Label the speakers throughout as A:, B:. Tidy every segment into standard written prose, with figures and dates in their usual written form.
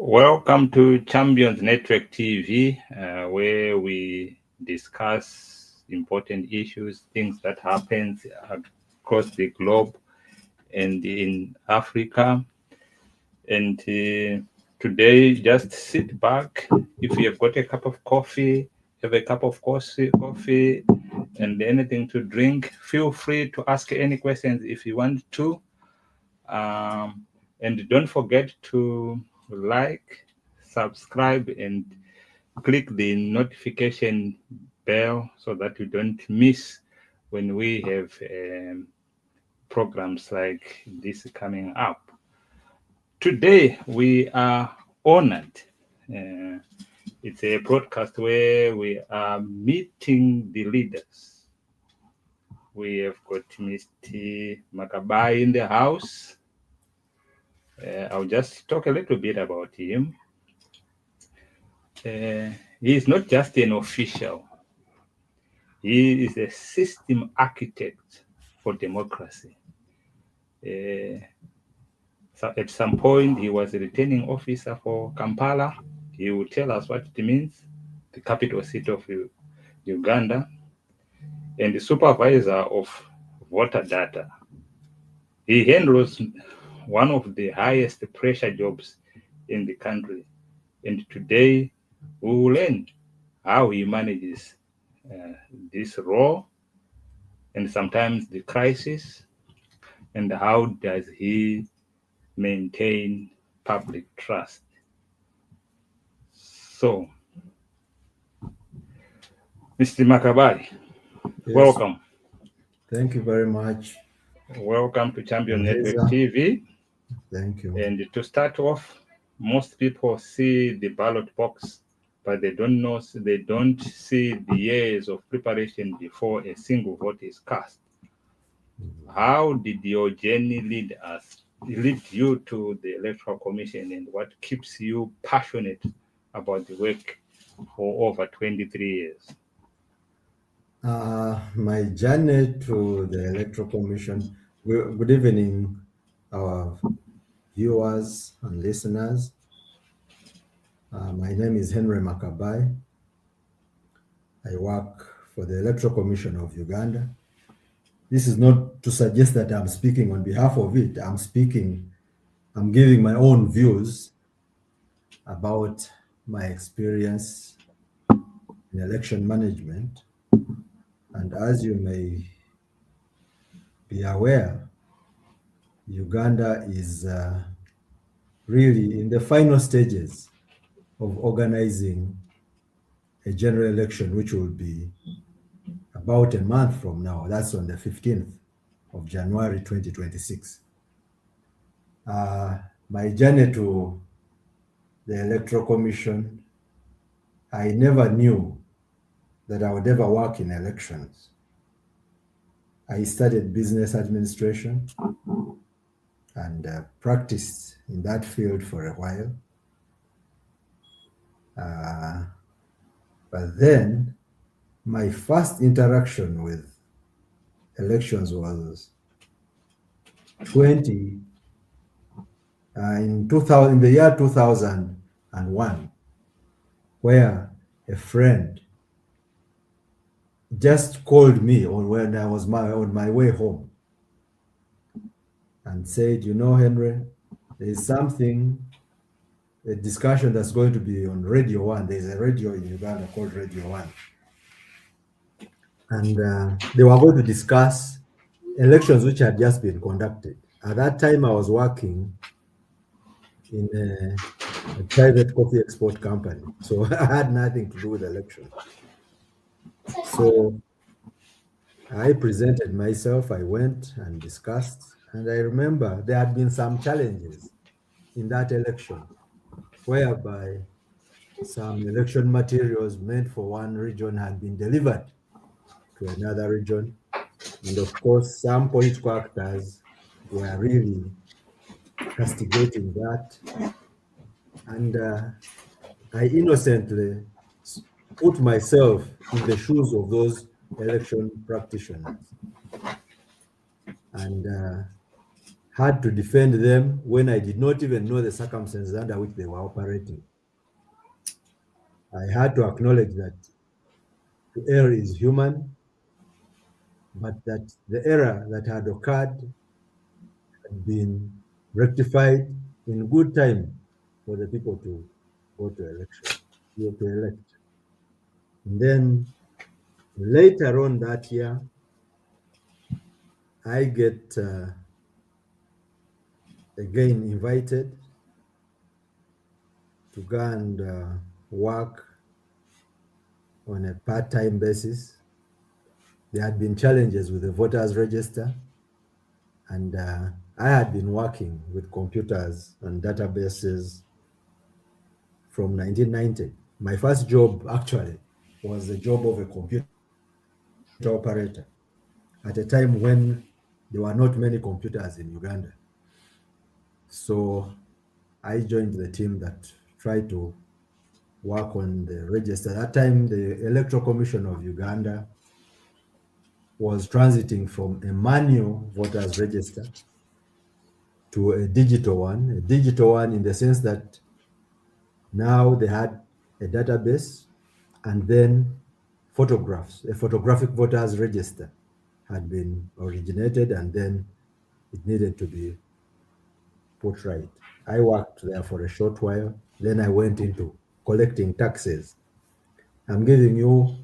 A: Welcome to Champions Network TV, where we discuss important issues, things that happen across the globe and in Africa. And today, just sit back. If you have got a cup of coffee, have a cup of coffee, and anything to drink. Feel free to ask any questions if you want to. And don't forget to like, subscribe, and click the notification bell so that you don't miss when we have programs like this coming up. Today, we are honored. Uh, it's a broadcast where we are meeting the leaders. We have got Mr. Makabayi in the house. I'll just talk a little bit about him. He is not just an official, he is a system architect for democracy. So at some point, he was a returning officer for Kampala. He will tell us what it means, the capital city of Uganda, and the supervisor of voter data. He handles one of the highest pressure jobs in the country. And today, we will learn how he manages this role and sometimes the crisis, and how does he maintain public trust. So, Mr. Makabayi,
B: Yes,
A: welcome.
B: thank you very much.
A: Welcome to Champion Network
B: Reza.
A: TV.
B: Thank you.
A: And to start off, most people see the ballot box, but they don't see the years of preparation before a single vote is cast. How did your journey lead you to the Electoral Commission, and what keeps you passionate about the work for over 23 years?
B: My journey to the Electoral Commission. Good evening, our viewers and listeners. My name is Henry Makabayi. I work for the Electoral Commission of Uganda. This is not to suggest that I'm speaking on behalf of it. I'm giving my own views about my experience in election management. And as you may be aware, Uganda is really in the final stages of organizing a general election, which will be about a month from now. That's on the 15th of January 2026. My journey to the Electoral Commission, I never knew that I would ever work in elections. I studied business administration and practiced in that field for a while. But then my first interaction with elections was in the year 2001, where a friend just called me when I was on my way home and said, you know, Henry, there is a discussion that's going to be on Radio 1. There's a radio in Uganda called Radio 1. And they were going to discuss elections which had just been conducted. At that time, I was working in a private coffee export company. So I had nothing to do with elections. So I presented myself, I went and discussed, and I remember there had been some challenges in that election, whereby some election materials meant for one region had been delivered to another region. And of course, some political actors were really castigating that. And I innocently put myself in the shoes of those election practitioners. And had to defend them when I did not even know the circumstances under which they were operating. I had to acknowledge that to err is human, but that the error that had occurred had been rectified in good time for the people to go to election, to elect. And then later on that year, I get again invited to go and work on a part-time basis. There had been challenges with the voters register, and I had been working with computers and databases from 1990. My first job actually was the job of a computer operator at a time when there were not many computers in Uganda. So I joined the team that tried to work on the register. That time, the Electoral Commission of Uganda was transiting from a manual voters register to a digital one in the sense that now they had a database and then photographs, a photographic voters register had been originated and then it needed to be put right. I worked there for a short while. Then I went into collecting taxes. I'm giving you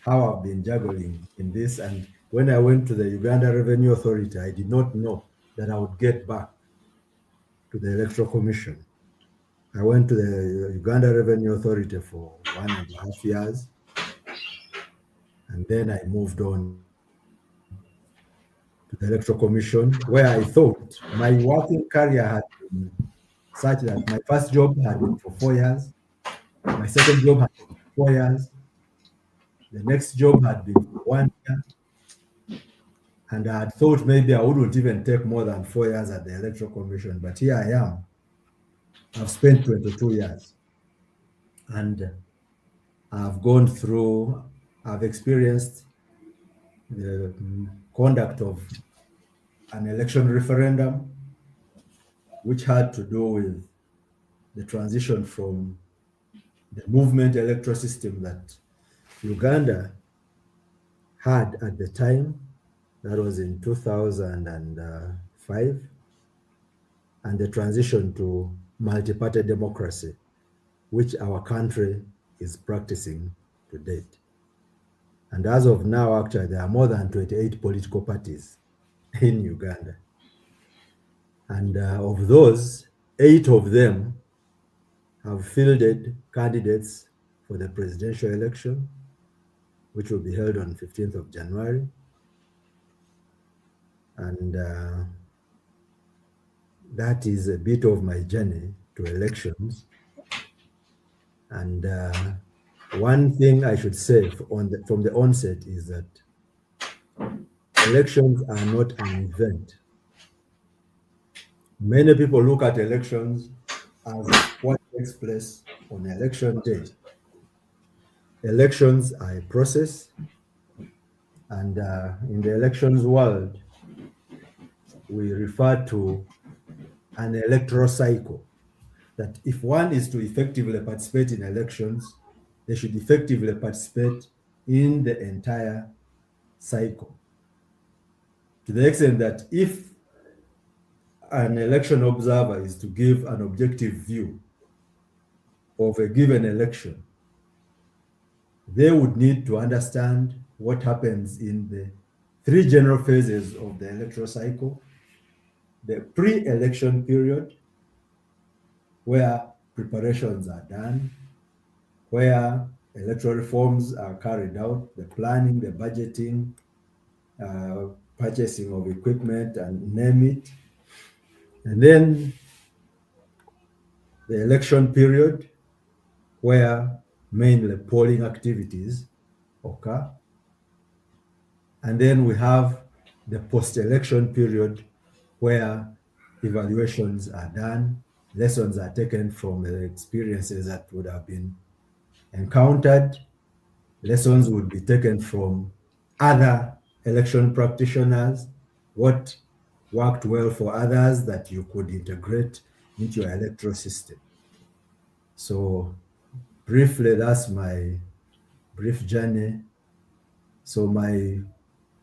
B: how I've been juggling in this. And when I went to the Uganda Revenue Authority, I did not know that I would get back to the Electoral Commission. I went to the Uganda Revenue Authority for 1.5 years, and then I moved on to the Electoral Commission, where I thought my working career had been such that my first job had been for 4 years, my second job had been 4 years, the next job had been for 1 year, and I had thought maybe I wouldn't even take more than 4 years at the Electoral Commission, but here I am. I've spent 22 years, and I've gone through, I've experienced the conduct of an election referendum, which had to do with the transition from the movement electoral system that Uganda had at the time, that was in 2005, and the transition to multi-party democracy, which our country is practicing to date. And as of now, actually, there are more than 28 political parties in Uganda. And of those, 8 of them have fielded candidates for the presidential election, which will be held on 15th of January. And that is a bit of my journey to elections. And one thing I should say from the onset is that elections are not an event. Many people look at elections as what takes place on election day. Elections are a process, and in the elections world, we refer to an electoral cycle. That if one is to effectively participate in elections, they should effectively participate in the entire cycle. To the extent that if an election observer is to give an objective view of a given election, they would need to understand what happens in the 3 general phases of the electoral cycle: the pre-election period, where preparations are done, where electoral reforms are carried out, the planning, the budgeting, purchasing of equipment, and name it. And then the election period, where mainly polling activities occur. And then we have the post-election period, where evaluations are done, lessons are taken from the experiences that would have been encountered, lessons would be taken from other election practitioners, what worked well for others that you could integrate into your electoral system. So briefly, that's my brief journey. So my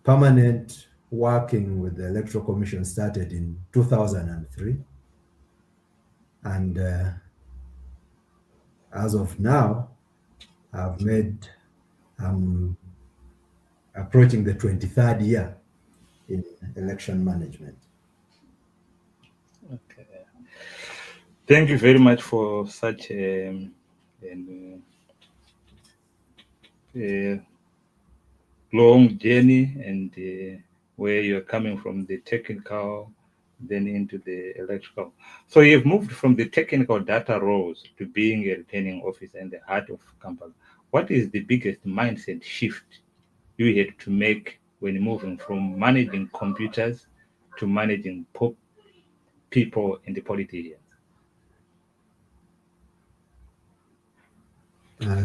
B: permanent working with the Electoral Commission started in 2003, and as of now, I've made I'm approaching the 23rd year in election management.
A: Okay. Thank you very much for such an, long journey and where you're coming from the technical then into the electrical. So you've moved from the technical data roles to being a returning officer in the heart of Kampala. What is the biggest mindset shift you had to make when moving from managing computers to managing people and the politicians?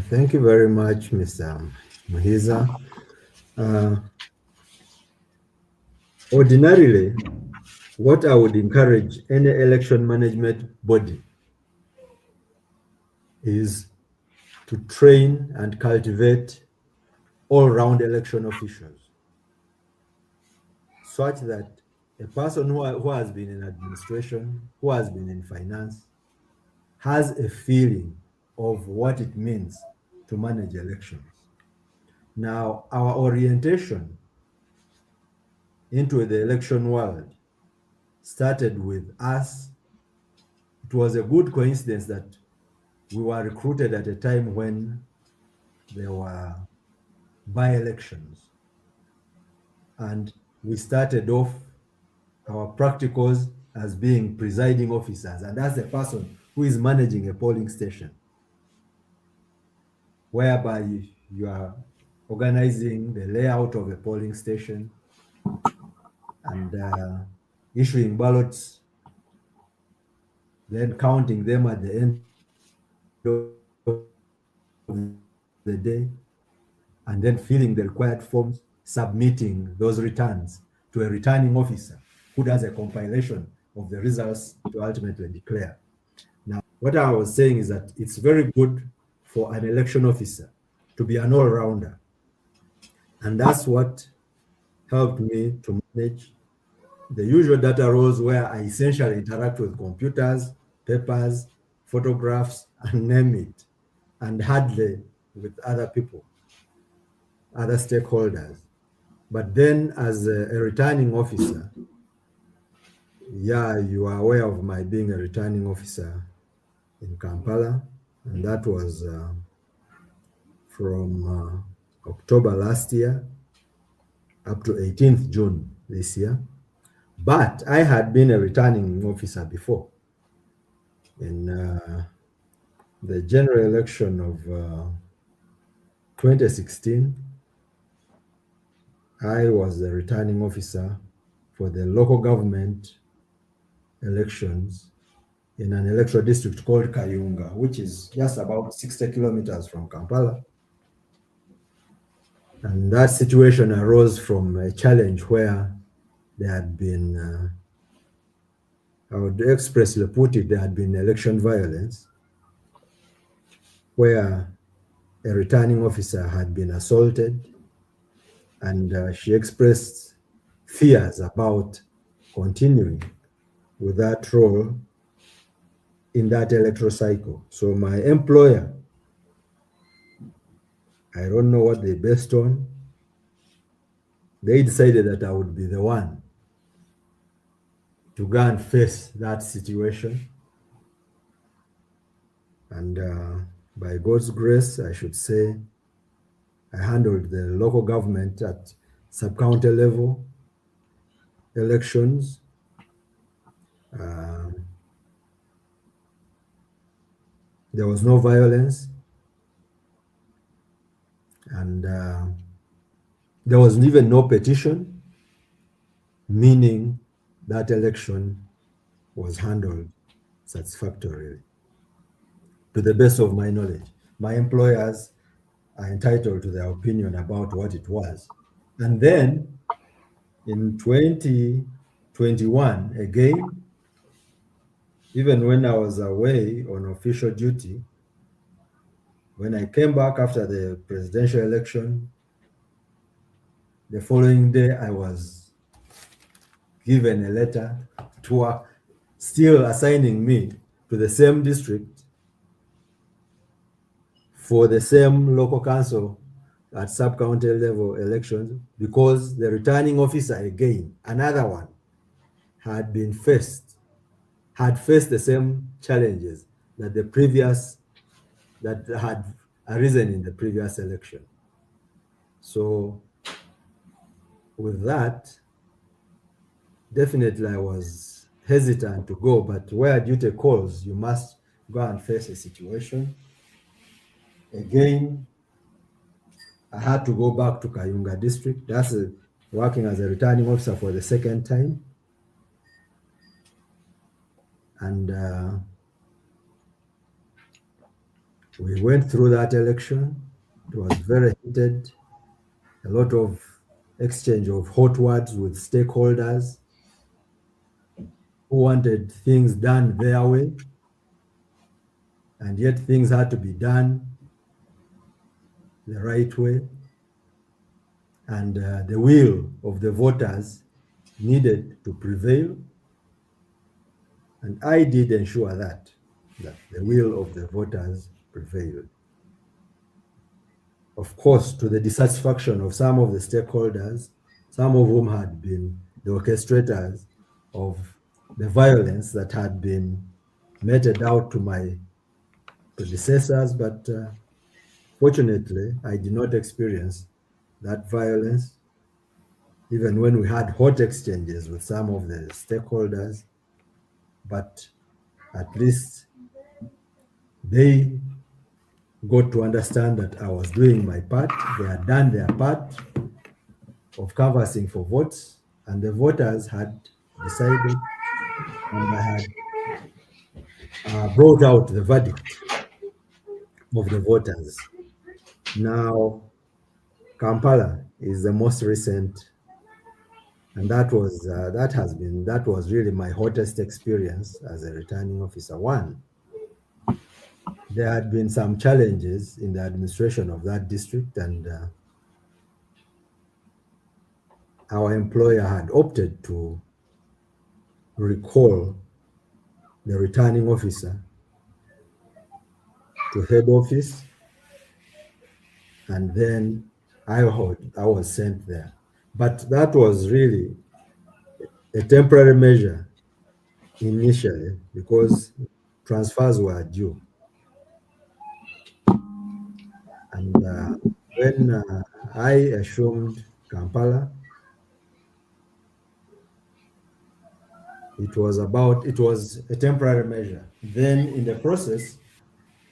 B: Thank you very much, Mr. Muhiza. Uh, Ordinarily, what I would encourage any election management body is to train and cultivate all-round election officials such that a person who has been in administration, who has been in finance, has a feeling of what it means to manage elections. Now, our orientation into the election world started with us. It was a good coincidence that we were recruited at a time when there were by-elections. And we started off our practicals as being presiding officers, and that's the person who is managing a polling station, whereby you are organizing the layout of a polling station and issuing ballots, then counting them at the end of the day, and then filling the required forms, submitting those returns to a returning officer who does a compilation of the results to ultimately declare. Now, what I was saying is that it's very good for an election officer to be an all-rounder, and that's what helped me to manage the usual data roles where I essentially interact with computers, papers, photographs, and name it, and hardly with other people, other stakeholders. But then, as a returning officer, yeah, you are aware of my being a returning officer in Kampala, and that was from October last year up to 18th June this year. But I had been a returning officer before in the general election of 2016. I was the returning officer for the local government elections in an electoral district called Kayunga, which is just about 60 kilometers from Kampala. And that situation arose from a challenge where there had been, I would expressly put it, there had been election violence where a returning officer had been assaulted, and she expressed fears about continuing with that role in that electoral cycle. So my employer, I don't know what they based on, they decided that I would be the one to go and face that situation. And by God's grace, I should say, I handled the local government at sub-county level elections. Um, there was no violence, and there was even no petition, meaning that election was handled satisfactorily, to the best of my knowledge. My employers are entitled to their opinion about what it was. And then in 2018, 21, again, even when I was away on official duty, when I came back after the presidential election, the following day I was given a letter to still assigning me to the same district for the same local council at sub-county level elections, because the returning officer, again, another one, had been faced, had faced the same challenges that the previous, that had arisen in the previous election. So with that, definitely I was hesitant to go, but where duty calls, you must go and face a situation. Again, I had to go back to Kayunga district. That's working as a returning officer for the second time. And we went through that election. It was very heated, a lot of exchange of hot words with stakeholders who wanted things done their way, and yet things had to be done the right way. And the will of the voters needed to prevail. And I did ensure that the will of the voters prevailed. Of course, to the dissatisfaction of some of the stakeholders, some of whom had been the orchestrators of the violence that had been meted out to my predecessors. But fortunately, I did not experience that violence, even when we had hot exchanges with some of the stakeholders. But at least they got to understand that I was doing my part. They had done their part of canvassing for votes, and the voters had decided, and I had brought out the verdict of the voters. Now, Kampala is the most recent, and that was really my hottest experience as a returning officer. One, there had been some challenges in the administration of that district, and our employer had opted to recall the returning officer to head office, and then I was sent there. But that was really a temporary measure initially, because transfers were due. And when I assumed Kampala, it was a temporary measure. Then in the process,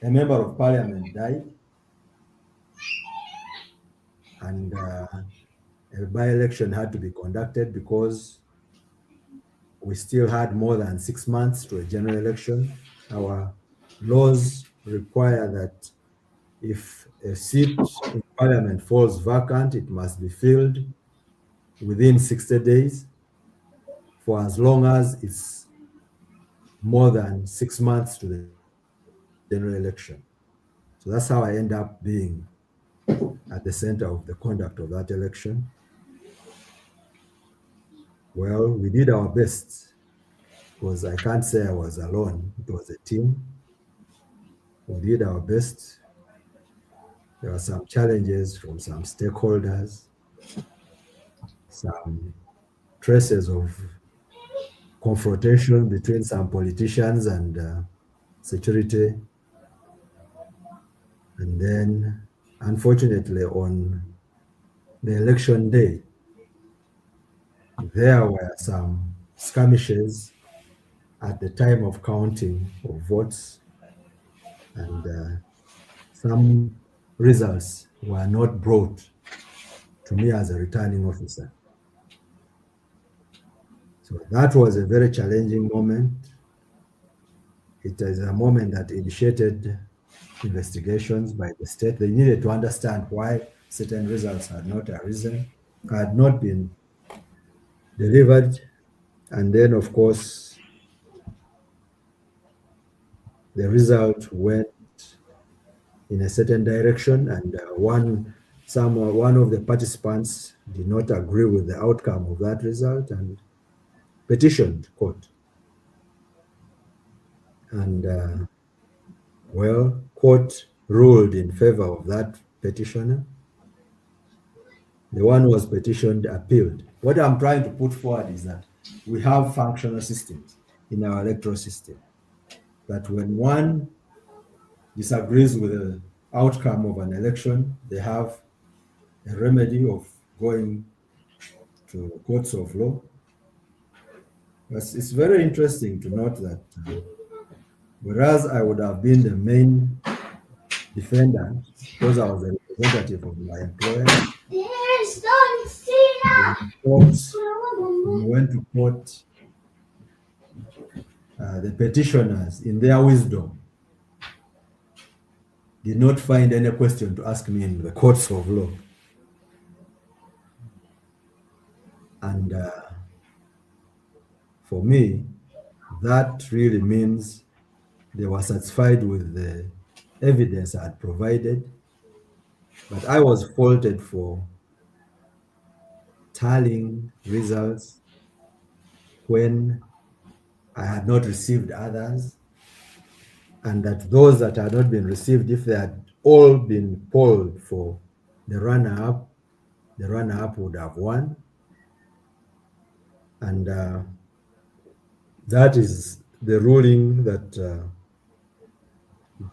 B: a member of parliament died, and a by-election had to be conducted, because we still had more than 6 months to a general election. Our laws require that if a seat in parliament falls vacant, it must be filled within 60 days, for as long as it's more than 6 months to the general election. So that's how I end up being at the center of the conduct of that election. Well, we did our best, because I can't say I was alone. It was a team. We did our best. There were some challenges from some stakeholders, some traces of confrontation between some politicians and security. And then, unfortunately, on the election day, there were some skirmishes at the time of counting of votes, and some results were not brought to me as a returning officer. So that was a very challenging moment. It is a moment that initiated investigations by the state. They needed to understand why certain results had not arisen, had not been delivered. And then, of course, the result went in a certain direction, and one of the participants did not agree with the outcome of that result and petitioned court. And well, court ruled in favor of that petitioner. The one who was petitioned appealed. What I'm trying to put forward is that we have functional systems in our electoral system that when one disagrees with the outcome of an election, they have a remedy of going to courts of law. But it's very interesting to note that whereas I would have been the main defendant because I was a representative of my employer, the courts, when we went to court, the petitioners, in their wisdom, did not find any question to ask me in the courts of law. And for me, that really means they were satisfied with the evidence I had provided, but I was faulted for tallying results when I had not received others, and that those that had not been received, if they had all been polled for the runner-up would have won. And that is the ruling that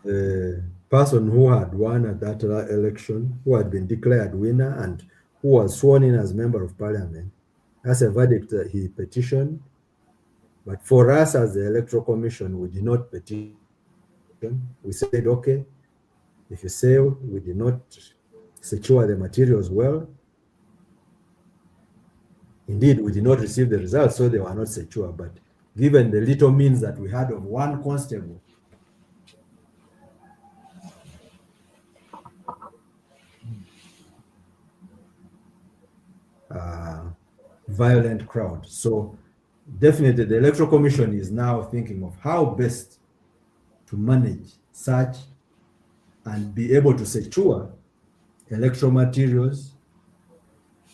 B: the person who had won at that election, who had been declared winner and who was sworn in as member of parliament, that's a verdict that he petitioned. But for us as the Electoral Commission, we did not petition. We said, okay, if you say we did not secure the materials well, indeed, we did not receive the results, so they were not secure. But given the little means that we had of one constable, violent crowd. So definitely the Electoral Commission is now thinking of how best to manage such and be able to secure electoral materials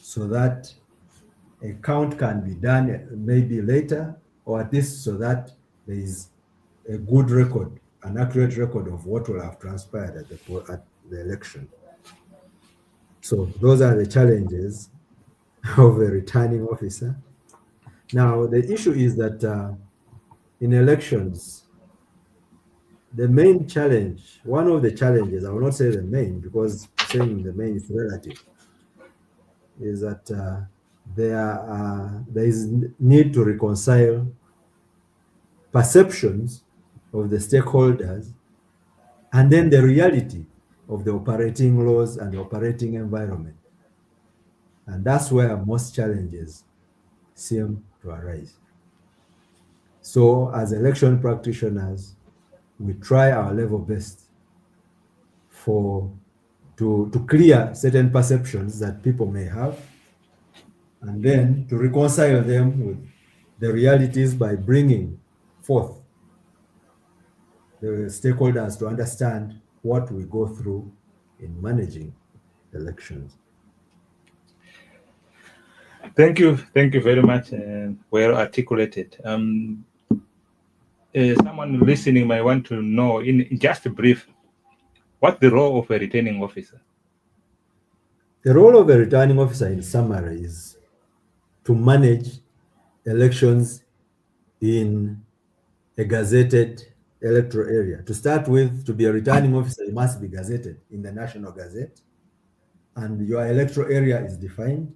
B: so that a count can be done maybe later, or at least so that there is a good record, an accurate record of what will have transpired at the election. So those are the challenges of a returning officer. Now, the issue is that in elections, the main challenge, one of the challenges, I will not say the main because saying the main is relative, is that there is need to reconcile perceptions of the stakeholders and then the reality of the operating laws and the operating environment. And that's where most challenges seem to arise. So as election practitioners, we try our level best to clear certain perceptions that people may have, and then to reconcile them with the realities by bringing forth the stakeholders to understand what we go through in managing elections.
A: Thank you very much, well articulated. Someone listening might want to know, in just a brief, what's the role of a returning officer?
B: The role of a returning officer, in summary, is to manage elections in a gazetted electoral area. To start with, to be a returning officer, you must be gazetted in the National Gazette, and your electoral area is defined.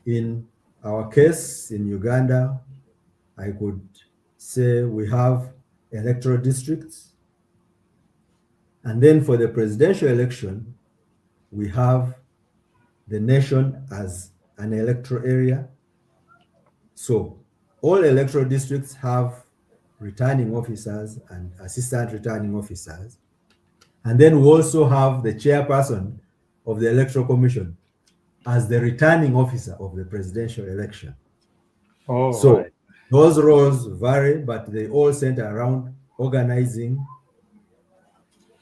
B: In our case, in Uganda, I could say we have electoral districts. And then for the presidential election, we have the nation as an electoral area. So all electoral districts have returning officers and assistant returning officers. And then we also have the chairperson of the Electoral Commission as the returning officer of the presidential election.
A: Oh,
B: So
A: right.
B: Those roles vary, but they all center around organizing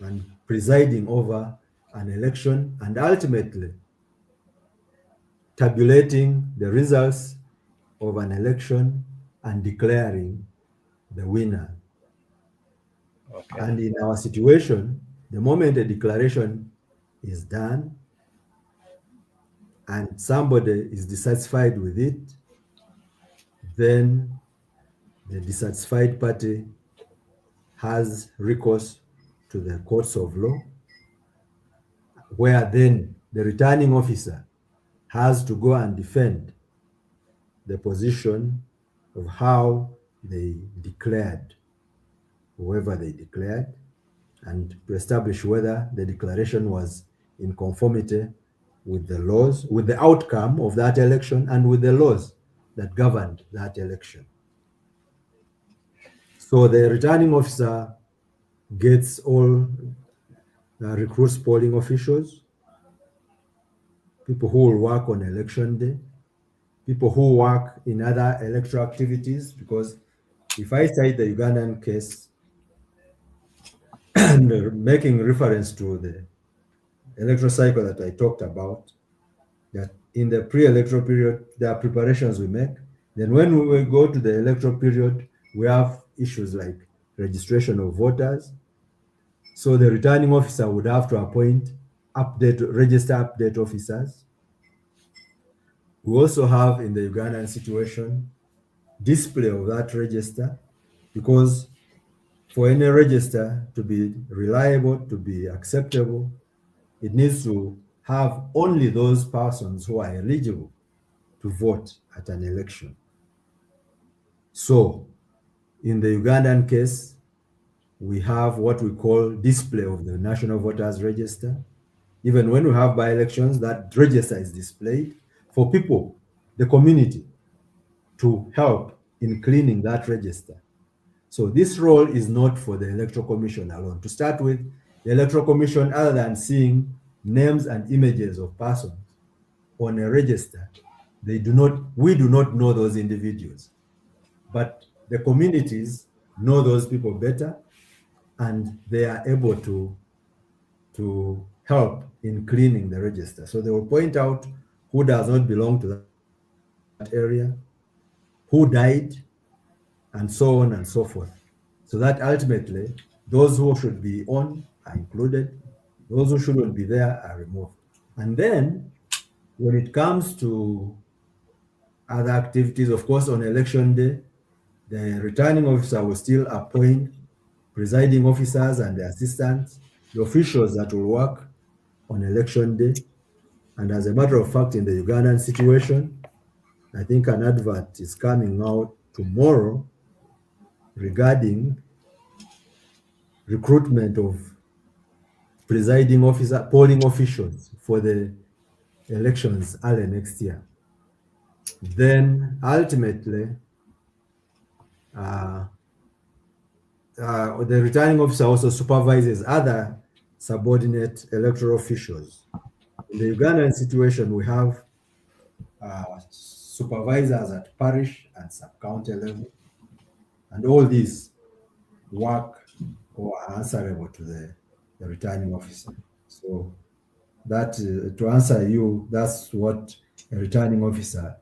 B: and presiding over an election and ultimately tabulating the results of an election and declaring the winner.
A: Okay.
B: And in our situation, the moment a declaration is done and somebody is dissatisfied with it, then the dissatisfied party has recourse to the courts of law, where then the returning officer has to go and defend the position of how they declared whoever they declared and to establish whether the declaration was in conformity with the laws, with the outcome of that election, and with the laws that governed that election. So the returning officer gets all recruits polling officials, people who will work on election day, people who work in other electoral activities. Because if I cite the Ugandan case and making reference to the electoral cycle that I talked about, that in the pre-electoral period, there are preparations we make. Then when we will go to the electoral period, we have issues like registration of voters. So the returning officer would have to appoint register update officers. We also have in the Ugandan situation display of that register, because for any register to be reliable, to be acceptable, it needs to have only those persons who are eligible to vote at an election. So, in the Ugandan case, we have what we call display of the National Voters Register. Even when we have by-elections, that register is displayed for people, the community, to help in cleaning that register. So this role is not for the Electoral Commission alone. To start with, the Electoral Commission, other than seeing names and images of persons on a register, we do not know those individuals. But the communities know those people better, and they are able to help in cleaning the register. So they will point out who does not belong to that area, who died, and so on and so forth. So that ultimately, those who should be on are included, those who shouldn't be there are removed. And then when it comes to other activities, of course, on election day, the returning officer will still appoint presiding officers and the assistants, the officials that will work on election day. And as a matter of fact, in the Ugandan situation, I think an advert is coming out tomorrow regarding recruitment of presiding officer, polling officials for the elections early next year. Then ultimately, uh, the returning officer also supervises other subordinate electoral officials. In the Ugandan situation, we have supervisors at parish and sub-county level, and all these work or are answerable to the returning officer. So that, to answer you, that's what a returning officer,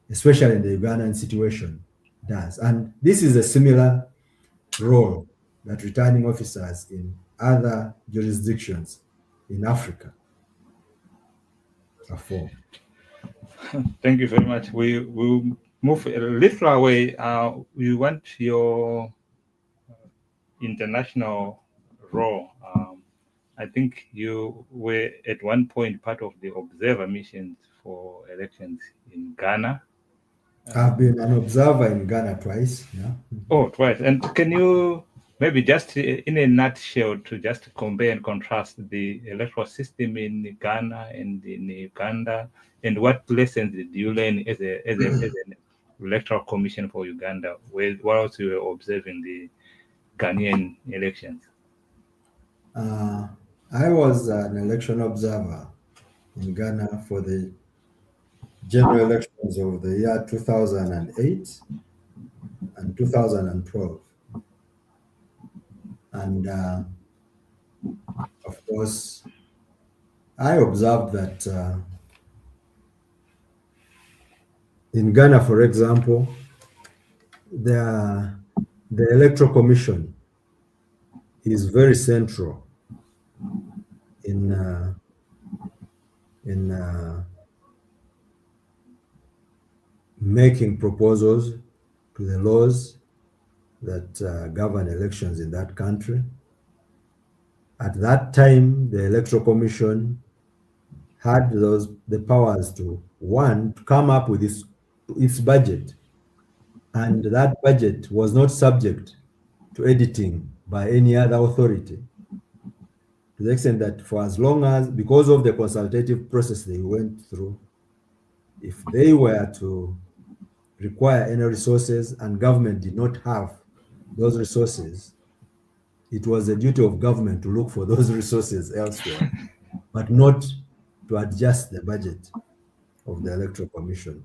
B: especially in the Ugandan situation, does. And this is a similar role that returning officers in other jurisdictions in Africa perform.
A: Thank you very much. We will move a little away. We want your international role. I think you were at one point part of the observer missions for elections in Ghana.
B: I've been an observer in Ghana twice. Yeah.
A: Oh, twice. And can you maybe just in a nutshell to just compare and contrast the electoral system in Ghana and in Uganda, and what lessons did you learn as an electoral commission for Uganda, whilst you were observing the Ghanaian elections?
B: Uh, I was an election observer in Ghana for the general elections of the year 2008. and 2012. And of course, I observed that in Ghana, for example, the, the Electoral Commission is very central in, in making proposals to the laws that govern elections in that country. At that time, the Electoral Commission had the powers to, one, to come up with its budget, and that budget was not subject to editing by any other authority, to the extent that for as long as, because of the consultative process they went through, if they were to require any resources and government did not have those resources, it was the duty of government to look for those resources elsewhere, but not to adjust the budget of the Electoral Commission.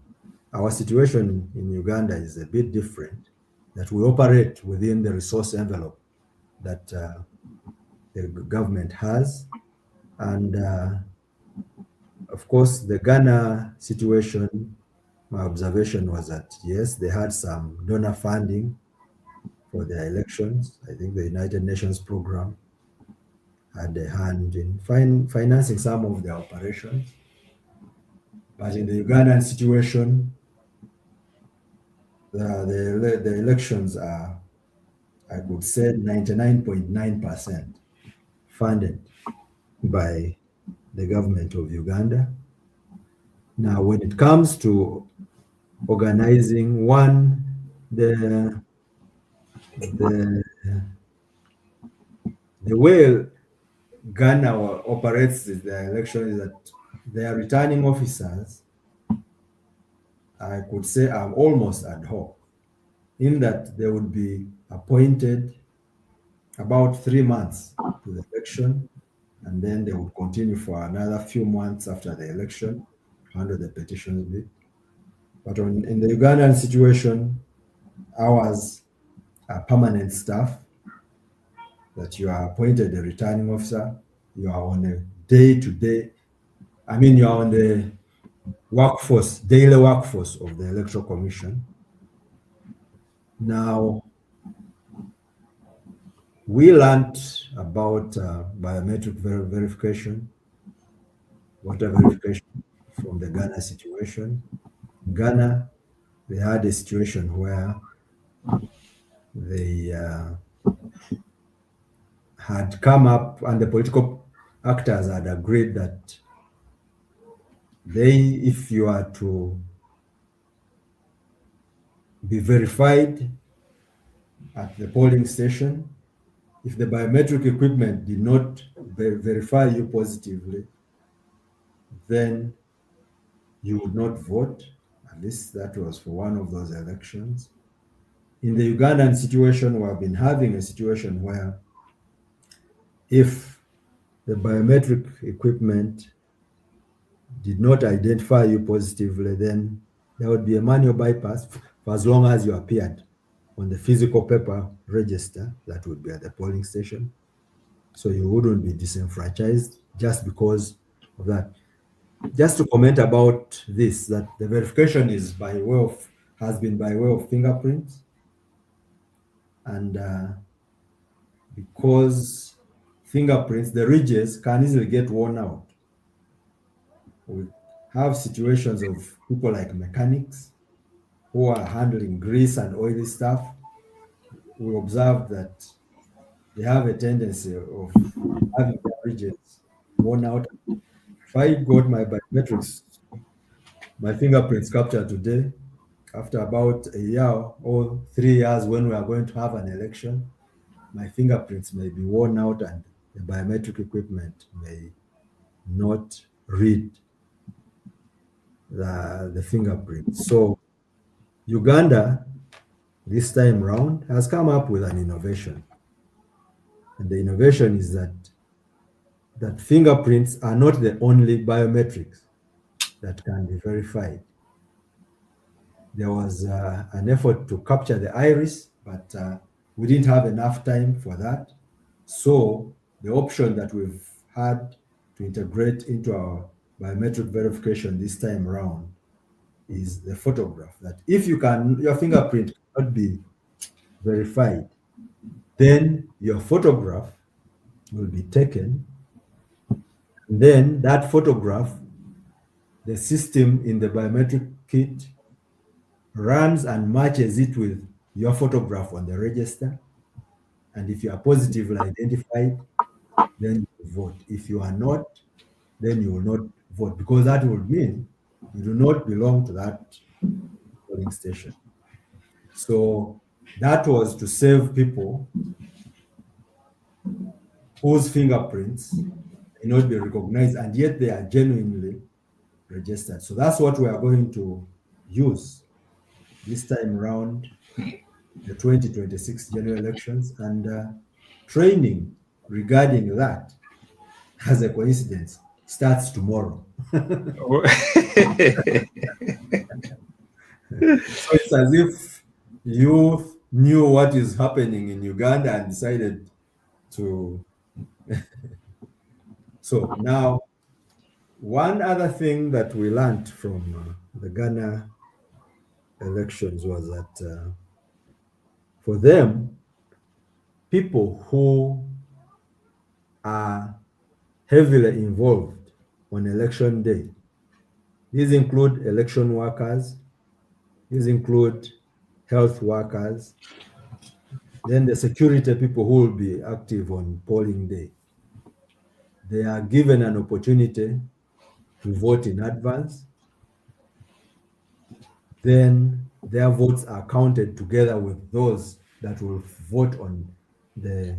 B: Our situation in Uganda is a bit different, that we operate within the resource envelope that the government has. And of course, the Ghana situation, my observation was that, yes, they had some donor funding for their elections. I think the United Nations program had a hand in financing some of their operations. But in the Ugandan situation, the elections are, I could say, 99.9% funded by the government of Uganda. Now, when it comes to organizing, one, the, the way Ghana operates the election is that their returning officers, I could say, are almost ad hoc, in that they would be appointed about 3 months to the election, and then they would continue for another few months after the election to handle the petitions bit. But in the Ugandan situation, ours are permanent staff, that you are appointed a returning officer, you are on a day-to-day, I mean, you are on the workforce, daily workforce of the Electoral Commission. Now, we learned about biometric verification, voter verification from the Ghana situation. In Ghana, they had a situation where they had come up and the political actors had agreed that if you are to be verified at the polling station, if the biometric equipment did not verify you positively, then you would not vote. At least that was for one of those elections. In the Ugandan situation, we have been having a situation where if the biometric equipment did not identify you positively, then there would be a manual bypass for as long as you appeared on the physical paper register that would be at the polling station. So you wouldn't be disenfranchised just because of that. Just to comment about this, that the verification is has been by way of fingerprints, and because fingerprints, the ridges can easily get worn out. We have situations of people like mechanics who are handling grease and oily stuff. We observe that they have a tendency of having their ridges worn out. If I got my biometrics, my fingerprints captured today, after about a year or 3 years when we are going to have an election, my fingerprints may be worn out and the biometric equipment may not read the fingerprint. So Uganda, this time round, has come up with an innovation. And the innovation is that fingerprints are not the only biometrics that can be verified. there was an effort to capture the iris, but we didn't have enough time for that. So the option that we've had to integrate into our biometric verification this time around is the photograph. That if your fingerprint cannot be verified, then your photograph will be taken. And then that photograph, the system in the biometric kit runs and matches it with your photograph on the register. And if you are positively identified, then you vote. If you are not, then you will not vote, because that would mean you do not belong to that polling station. So that was to save people whose fingerprints may not be recognized and yet they are genuinely registered. So that's what we are going to use this time around the 2026 general elections, and training regarding that, as a coincidence, starts tomorrow. So it's as if you knew what is happening in Uganda and decided to. So now, one other thing that we learned from the Ghana elections was that for them, people who are heavily involved on election day, these include election workers, these include health workers, then the security people who will be active on polling day. They are given an opportunity to vote in advance. Then their votes are counted together with those that will vote on the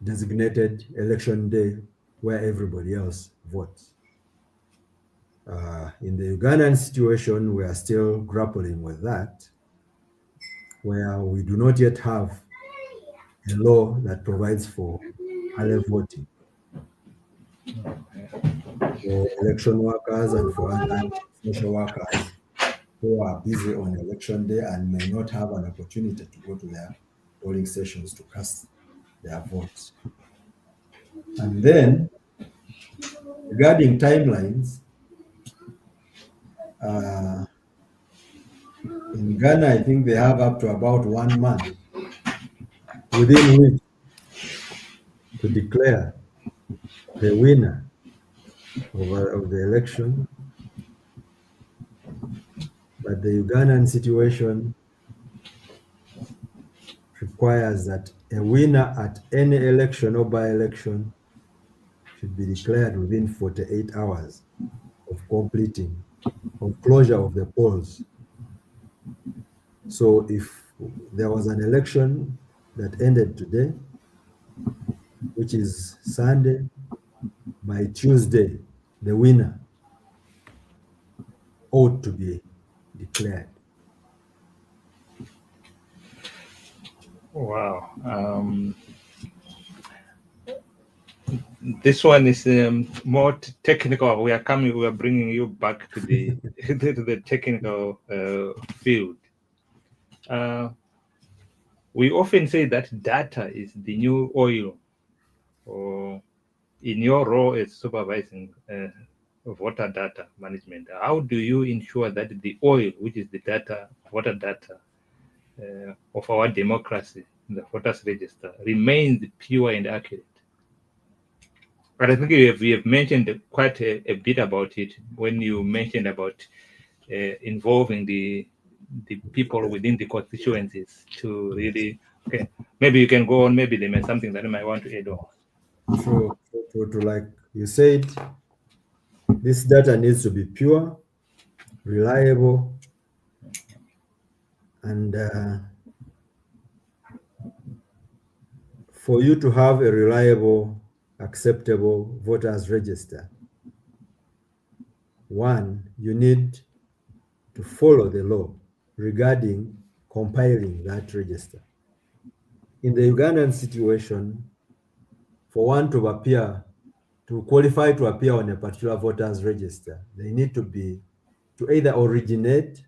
B: designated election day where everybody else votes. In the Ugandan situation, we are still grappling with that, where we do not yet have a law that provides for early voting for election workers and for other social workers who are busy on election day and may not have an opportunity to go to their polling stations to cast their votes. And then regarding timelines, uh, in Ghana, I think they have up to about 1 month within which to declare the winner of the election. But the Ugandan situation requires that a winner at any election or by-election should be declared within 48 hours of closure of the polls. So if there was an election that ended today, which is Sunday, by Tuesday, the winner ought to be declared.
A: Wow. This one is more technical. We are bringing you back to the to the technical field. We often say that data is the new oil, or in your role as supervising water data management, how do you ensure that the oil, which is the data, water data of our democracy, the voters register, remains pure and accurate? But I think we have mentioned quite a bit about it when you mentioned about involving the people within the constituencies to really. Okay, maybe you can go on. Maybe there may something that you might want to add on.
B: True, like you said, this data needs to be pure, reliable, and for you to have a reliable, acceptable voters register, one, you need to follow the law regarding compiling that register. In the Ugandan situation, for one to qualify to appear on a particular voters register, they need to either originate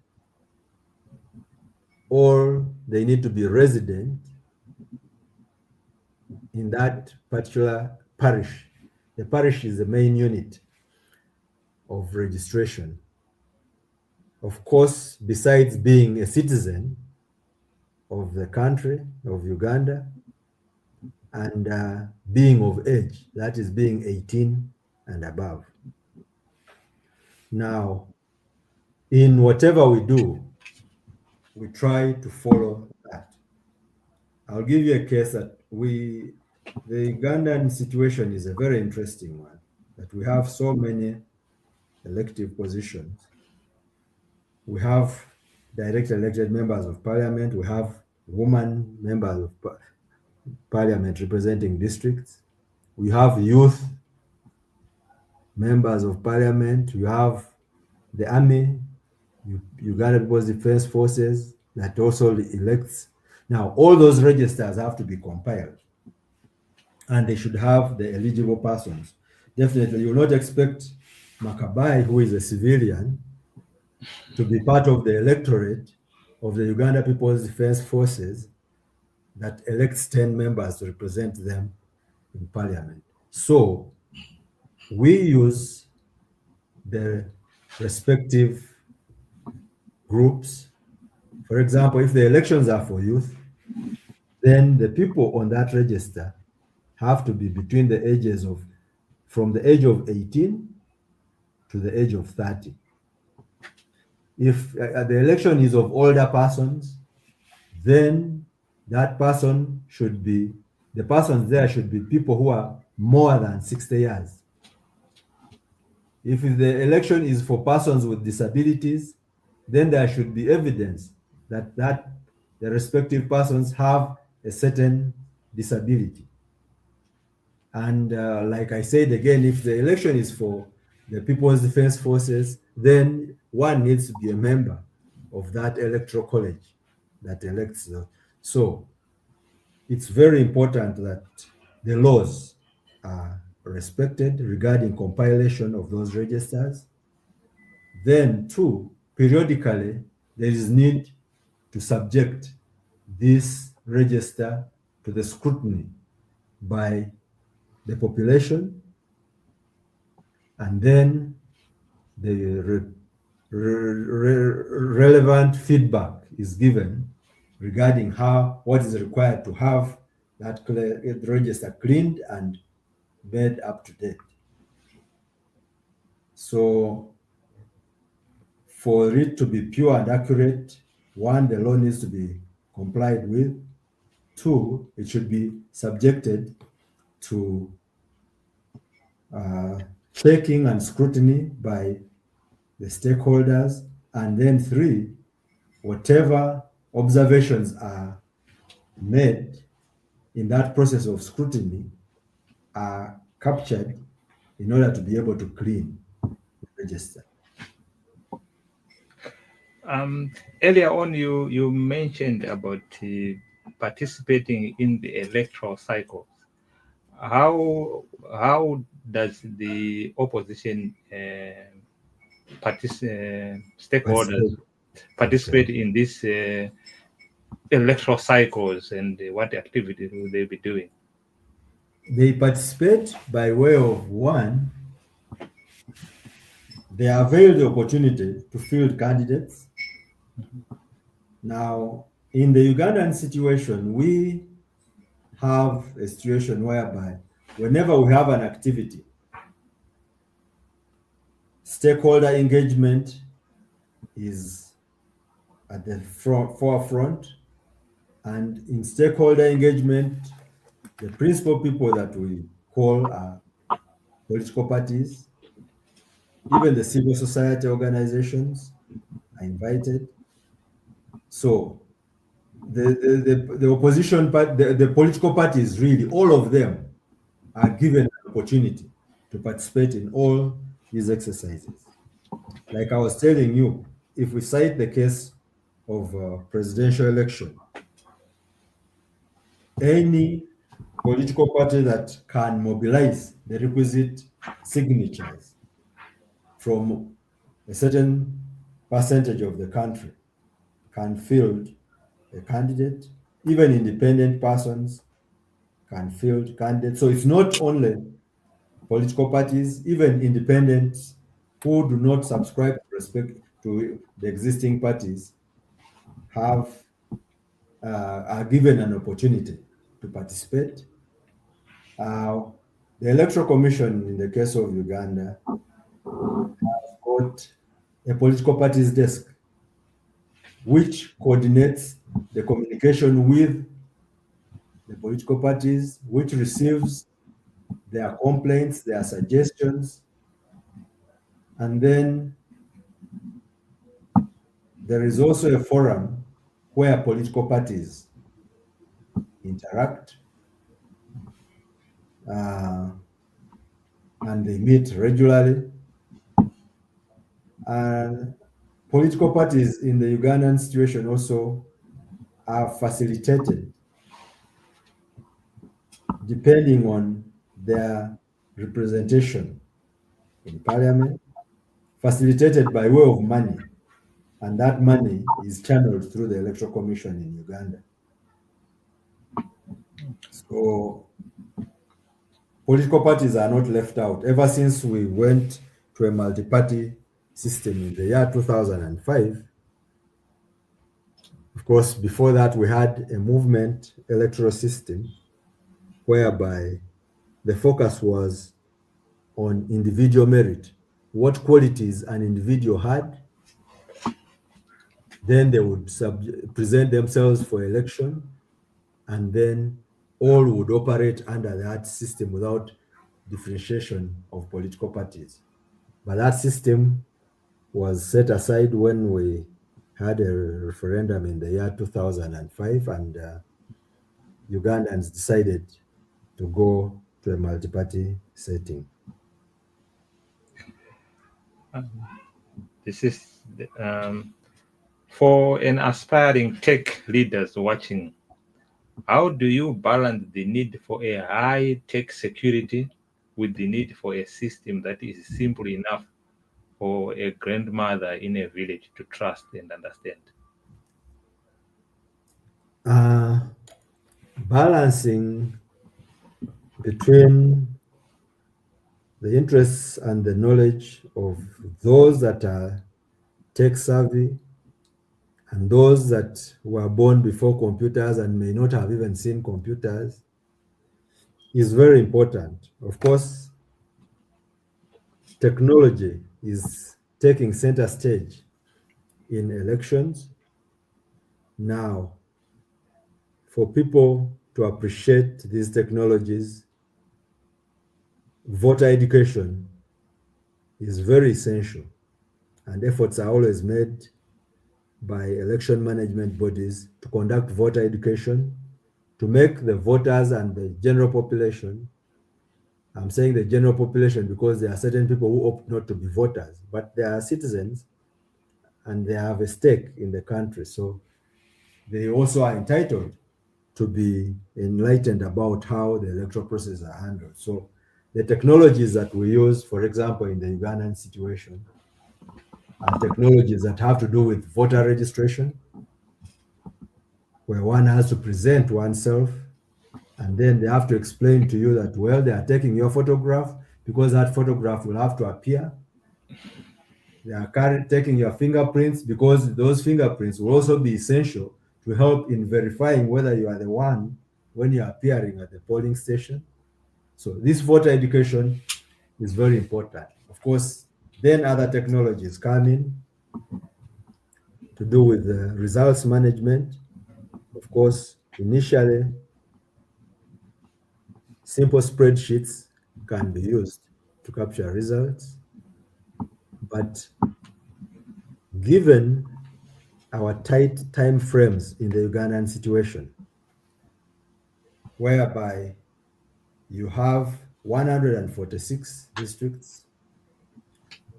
B: or they need to be resident in that particular parish. The parish is the main unit of registration. Of course, besides being a citizen of the country of Uganda and being of age, that is being 18 and above. Now, in whatever we do, we try to follow that. I'll give you a case that the Ugandan situation is a very interesting one, that we have so many elective positions. We have direct elected members of parliament, we have women members of parliament representing districts, we have youth members of parliament, you have the army, Uganda People's Defense Forces that also elects. Now, all those registers have to be compiled and they should have the eligible persons. Definitely, you will not expect Makabayi, who is a civilian, to be part of the electorate of the Uganda People's Defense Forces that elects 10 members to represent them in parliament. So we use the respective groups. For example, if the elections are for youth, then the people on that register have to be between the ages of, from the age of 18 to the age of 30. If the election is of older persons, then that person should be, the persons there should be people who are more than 60 years. If the election is for persons with disabilities, then there should be evidence that the respective persons have a certain disability. And like I said again, if the election is for the People's Defense Forces, then one needs to be a member of that electoral college that elects them. So it's very important that the laws are respected regarding compilation of those registers. Then, two, periodically, there is need to subject this register to the scrutiny by the population, and then the relevant feedback is given regarding what is required to have that register cleaned and made up to date. So for it to be pure and accurate, one, the law needs to be complied with. Two, it should be subjected to checking and scrutiny by the stakeholders. And then three, whatever observations are made in that process of scrutiny are captured in order to be able to clean the register.
A: Earlier on, you mentioned about participating in the electoral cycles. How does the opposition stakeholders
B: Participate. Okay.
A: participate in these electoral cycles, and what activities will they be doing?
B: They participate by way of one, they avail the opportunity to field candidates. Now, in the Ugandan situation, we have a situation whereby whenever we have an activity, stakeholder engagement is at the forefront. And in stakeholder engagement, the principal people that we call are political parties, even the civil society organizations are invited. So the opposition part, the political parties, really, all of them are given an opportunity to participate in all these exercises. Like I was telling you, if we cite the case of presidential election, any political party that can mobilize the requisite signatures from a certain percentage of the country can field a candidate. Even independent persons can field candidates. So it's not only political parties, even independents who do not subscribe to respect to the existing parties have are given an opportunity to participate. Uh, the Electoral Commission, in the case of Uganda, got a political parties desk which coordinates the communication with the political parties, which receives their complaints, their suggestions, and then there is also a forum where political parties interact uh, and they meet regularly. And political parties in the Ugandan situation also are facilitated depending on their representation in parliament, facilitated by way of money. And that money is channeled through the Electoral Commission in Uganda. So political parties are not left out. Ever since we went to a multi-party system in the year 2005, of course, before that we had a movement electoral system whereby the focus was on individual merit, what qualities an individual had, then they would present themselves for election, and then all would operate under that system without differentiation of political parties. But that system was set aside when we had a referendum in the year 2005, and Ugandans decided to go to a multi-party setting.
A: This is for an aspiring tech leaders watching. How do you balance the need for a high tech security with the need for a system that is simple enough for a grandmother in a village to trust and understand?
B: Uh, Balancing between the interests and the knowledge of those that are tech savvy and those that were born before computers and may not have even seen computers is very important. Of course, technology is taking center stage in elections. Now, for people to appreciate these technologies, voter education is very essential, and efforts are always made by election management bodies to conduct voter education to make the voters and the general population. I'm saying the general population because there are certain people who opt not to be voters, but they are citizens and they have a stake in the country. So they also are entitled to be enlightened about how the electoral process are handled. So the technologies that we use, for example, in the Ugandan situation, are technologies that have to do with voter registration, where one has to present oneself and then they have to explain to you that, well, they are taking your photograph because that photograph will have to appear. They are taking your fingerprints because those fingerprints will also be essential to help in verifying whether you are the one when you are appearing at the polling station. So this voter education is very important. Of course, then other technologies come in to do with the results management. Of course, initially, simple spreadsheets can be used to capture results, but given our tight time frames in the Ugandan situation, whereby you have 146 districts,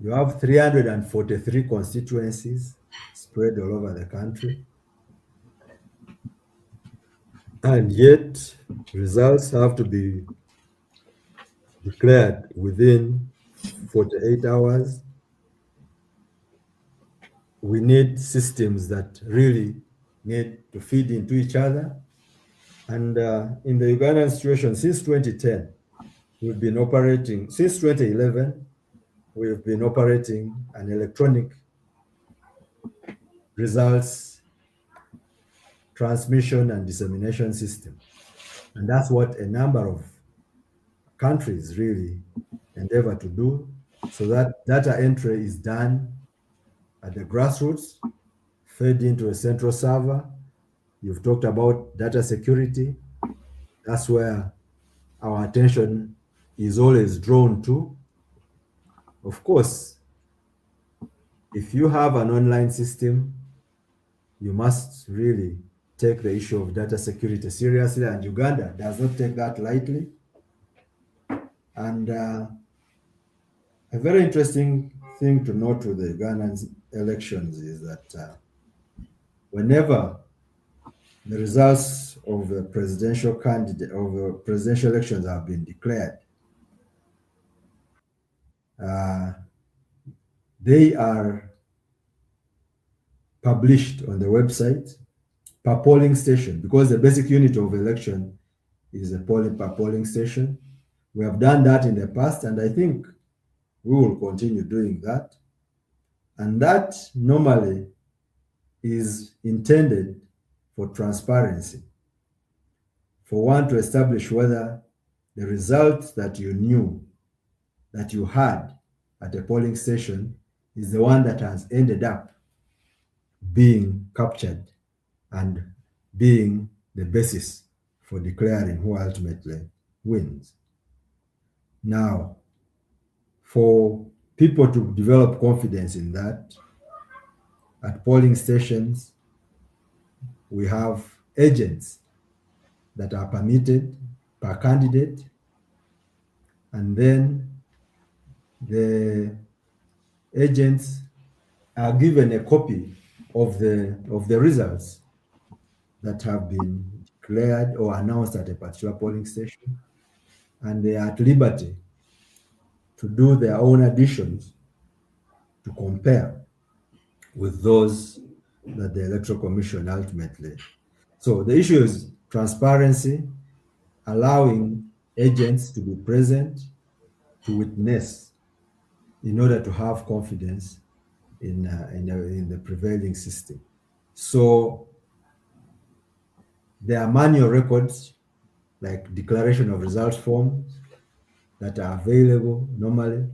B: you have 343 constituencies spread all over the country, and yet results have to be declared within 48 hours. We need systems that really need to feed into each other. And in the Ugandan situation, since 2010, we've been operating, since 2011, we've been operating an electronic results transmission and dissemination system. And that's what a number of countries really endeavor to do. So that data entry is done at the grassroots, fed into a central server. You've talked about data security. That's where our attention is always drawn to. Of course, if you have an online system, you must really take the issue of data security seriously, and Uganda does not take that lightly. And a very interesting thing to note with the Ugandan elections is that whenever the results of the presidential candidate of the presidential elections have been declared, uh, they are published on the website per polling station, because the basic unit of election is a polling per polling station. We have done that in the past, and I think we will continue doing that. And that normally is intended for transparency, for one to establish whether the result that you knew, that you had at a polling station, is the one that has ended up being captured and being the basis for declaring who ultimately wins. Now, for people to develop confidence in that, at polling stations, we have agents that are permitted per candidate, and then the agents are given a copy of the results that have been declared or announced at a particular polling station, and they are at liberty to do their own additions to compare with those that the Electoral Commission ultimately. So the issue is transparency, allowing agents to be present, to witness, in order to have confidence in the prevailing system. So there are manual records like declaration of results forms that are available normally,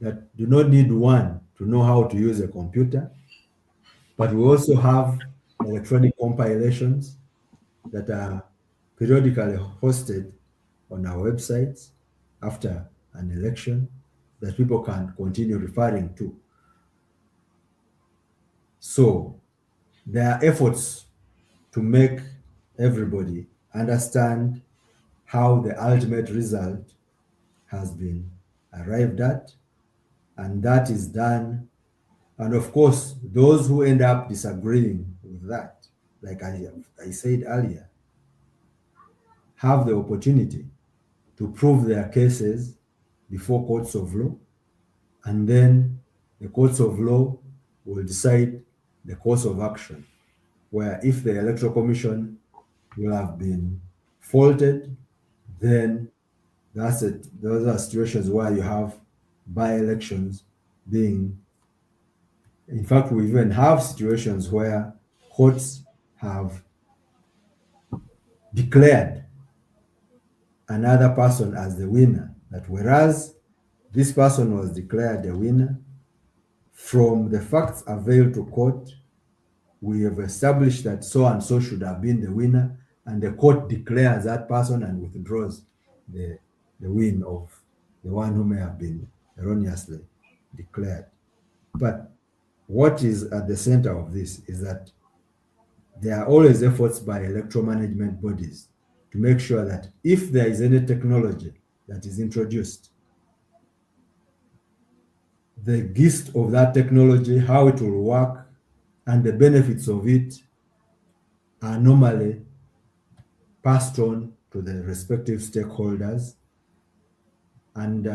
B: that do not need one to know how to use a computer. But we also have electronic compilations that are periodically hosted on our websites after an election that people can continue referring to. So there are efforts to make everybody understand how the ultimate result has been arrived at, and that is done. And of course, those who end up disagreeing with that, like I said earlier, have the opportunity to prove their cases before courts of law, and then the courts of law will decide the course of action, where if the Electoral Commission will have been faulted, then that's it. Those are situations where you have by-elections being, in fact, we even have situations where courts have declared another person as the winner, that whereas this person was declared a winner, from the facts availed to court, we have established that so and so should have been the winner, and the court declares that person and withdraws the, the win of the one who may have been erroneously declared. But what is at the center of this is that there are always efforts by electoral management bodies to make sure that if there is any technology that is introduced, the gist of that technology, how it will work, and the benefits of it are normally passed on to the respective stakeholders. And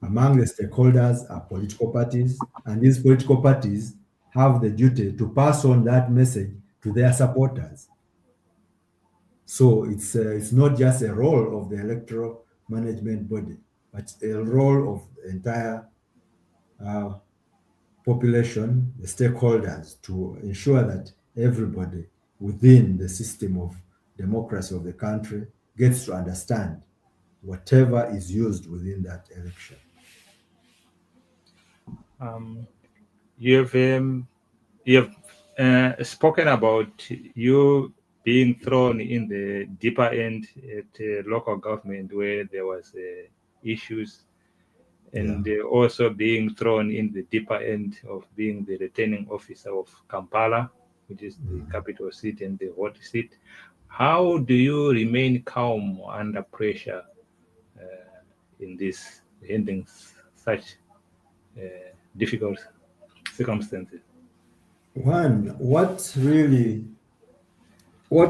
B: among the stakeholders are political parties, and these political parties have the duty to pass on that message to their supporters. So it's not just a role of the electoral management body, but a role of the entire uh, population, the stakeholders, to ensure that everybody within the system of democracy of the country gets to understand whatever is used within that election.
A: Um, you have you have spoken about you being thrown in the deeper end at local government where there was issues,
B: Yeah.
A: and also being thrown in the deeper end of being the returning officer of Kampala, which is the
B: Mm.
A: capital seat and the hot seat. How do you remain calm under pressure in this handling such difficult circumstances?
B: One, what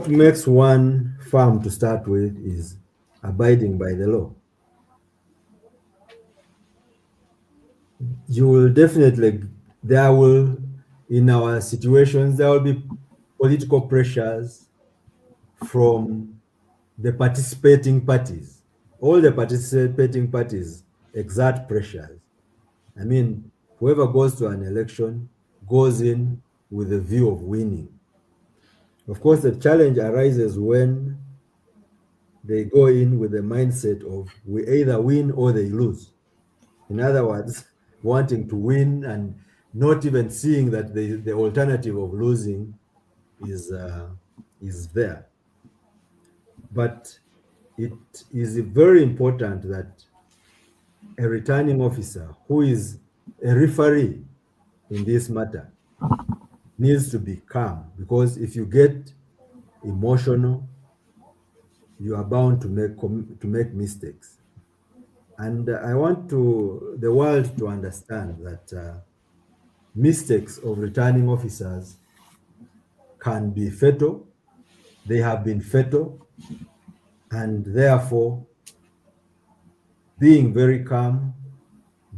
B: makes one firm to start with is abiding by the law. You will definitely, there will, in our situations, there will be political pressures from the participating parties. All the participating parties exert pressures. I mean, whoever goes to an election goes in with a view of winning. Of course, the challenge arises when they go in with the mindset of we either win or they lose. In other words, wanting to win and not even seeing that the alternative of losing is there. But it is very important that a returning officer who is a referee in this matter needs to be calm, because if you get emotional, you are bound to make mistakes. And I want the world to understand that mistakes of returning officers can be fatal. They have been fatal, and therefore being very calm,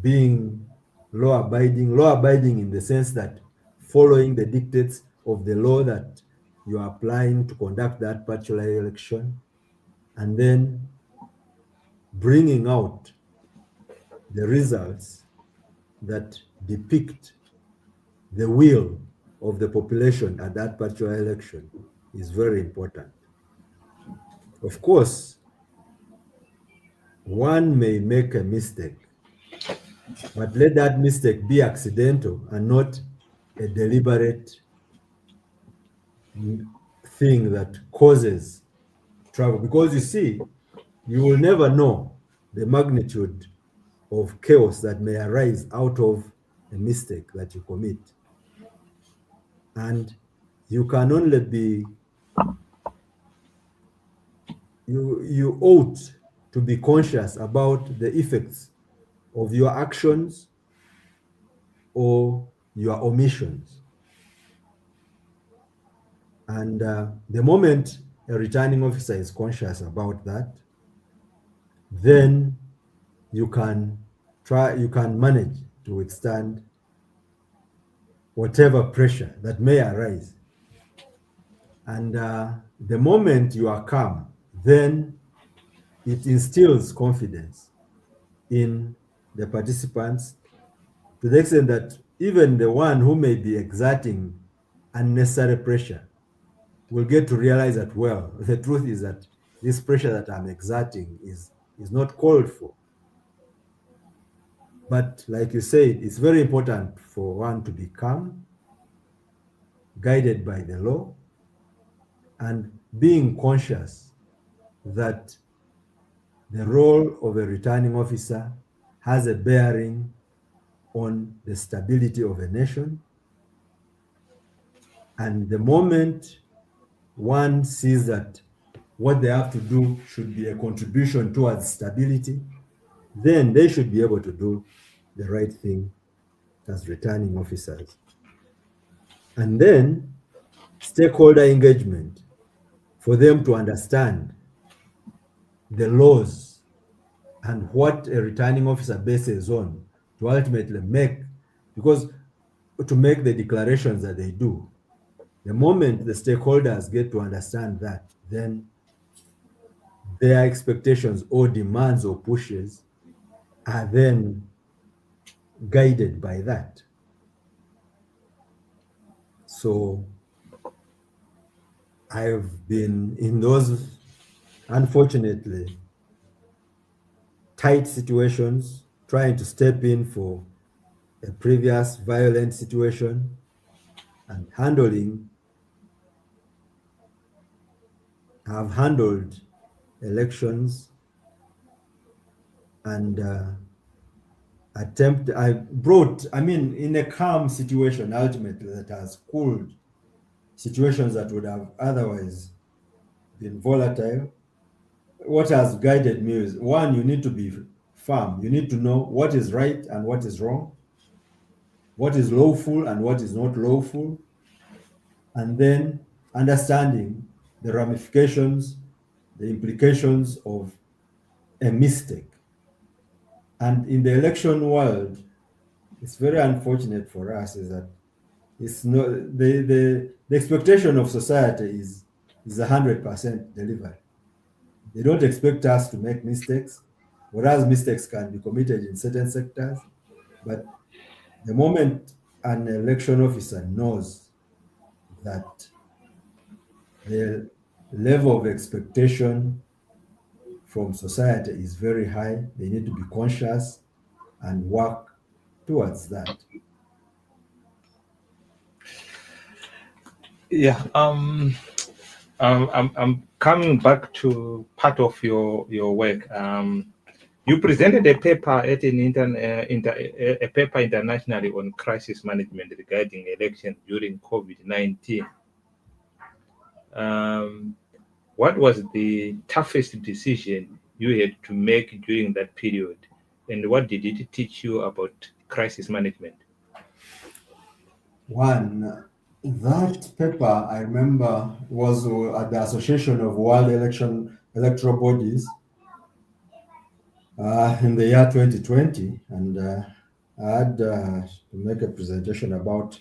B: being law abiding in the sense that following the dictates of the law that you are applying to conduct that particular election, and then bringing out the results that depict the will of the population at that particular election is very important. Of course, one may make a mistake, but let that mistake be accidental and not a deliberate thing that causes trouble. Because you see, you will never know the magnitude of chaos that may arise out of a mistake that you commit. And you can only be, you ought to be conscious about the effects of your actions or your omissions. And the moment a returning officer is conscious about that, then you can manage to withstand whatever pressure that may arise. And the moment you are calm, then it instills confidence in the participants, to the extent that even the one who may be exerting unnecessary pressure will get to realize that, well, the truth is that this pressure that I'm exerting is not called for. But like you said, it's very important for one to be calm, guided by the law, and being conscious that the role of a returning officer has a bearing on the stability of a nation. And the moment one sees that what they have to do should be a contribution towards stability, then they should be able to do the right thing as returning officers. And then stakeholder engagement, for them to understand the laws and what a returning officer bases on to ultimately make, because to make the declarations that they do, The moment the stakeholders get to understand that, then their expectations or demands or pushes are then guided by that. So I've been in those, unfortunately, tight situations, trying to step in for a previous violent situation and handling, have handled elections and I brought, I mean, in a calm situation ultimately that has cooled situations that would have otherwise been volatile. What has guided me is one, you need to be firm. You need to know what is right and what is wrong, what is lawful and what is not lawful, and then understanding the ramifications, the implications of a mistake. And in the election world, it's very unfortunate for us is that it's not the expectation of society is 100% delivery. They don't expect us to make mistakes, whereas mistakes can be committed in certain sectors. But the moment an election officer knows that the level of expectation from society is very high, they need to be conscious and work towards that.
A: Yeah. I'm coming back to part of your work. You presented a paper at an a paper internationally on crisis management regarding elections during COVID-19. Um, what was the toughest decision you had to make during that period, and what did it teach you about crisis management?
B: One, that paper I remember was at the Association of World Electoral Bodies in the year 2020, and I had to make a presentation about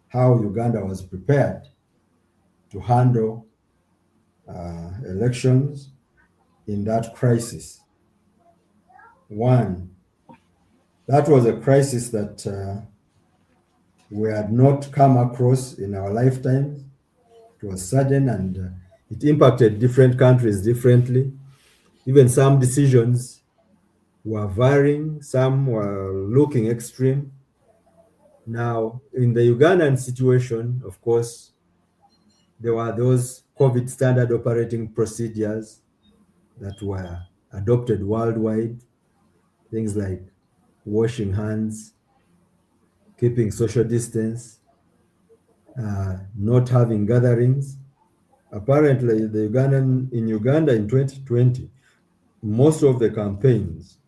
B: how Uganda was prepared to handle elections in that crisis. One, that was a crisis that we had not come across in our lifetimes. It was sudden and it impacted different countries differently. Even some decisions were varying, some were looking extreme. Now, in the Ugandan situation, of course, there were those COVID standard operating procedures that were adopted worldwide, things like washing hands, keeping social distance, not having gatherings. Apparently, in Uganda in 2020, most of the campaigns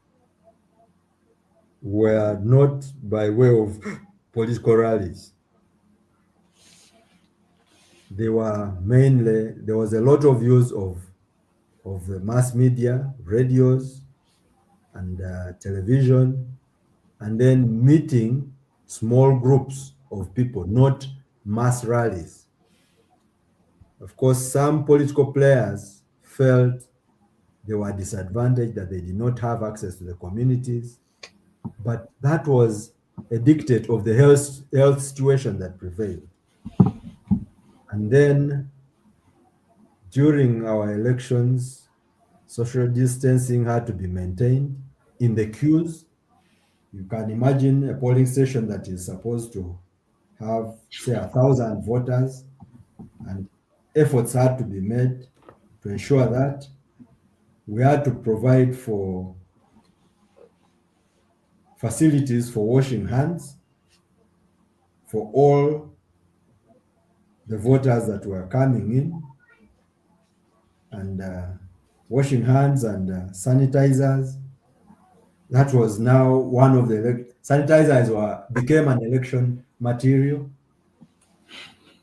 B: were not by way of political rallies. They were mainly, there was a lot of use of the mass media, radios, and television, and then meeting small groups of people, not mass rallies. Of course, some political players felt they were disadvantaged, that they did not have access to the communities, but that was a dictate of the health situation that prevailed. And then during our elections, social distancing had to be maintained in the queues. You can imagine a polling station that is supposed to have, say, 1,000 voters, and efforts had to be made to ensure that we had to provide for facilities for washing hands for all the voters that were coming in, and washing hands and sanitizers. That was now one of the sanitizers became an election material,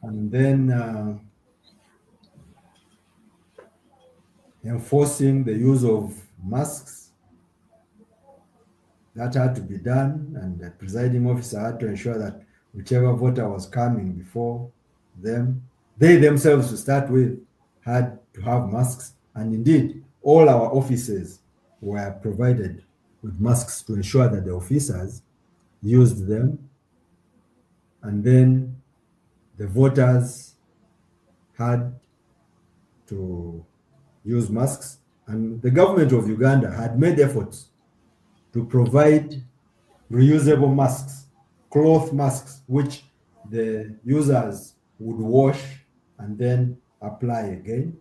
B: and then enforcing the use of masks, that had to be done, and the presiding officer had to ensure that whichever voter was coming before them They themselves, to start with, had to have masks, and indeed, all our offices were provided with masks to ensure that the officers used them, and then the voters had to use masks. And the government of Uganda had made efforts to provide reusable masks, cloth masks, which the users would wash and then apply again.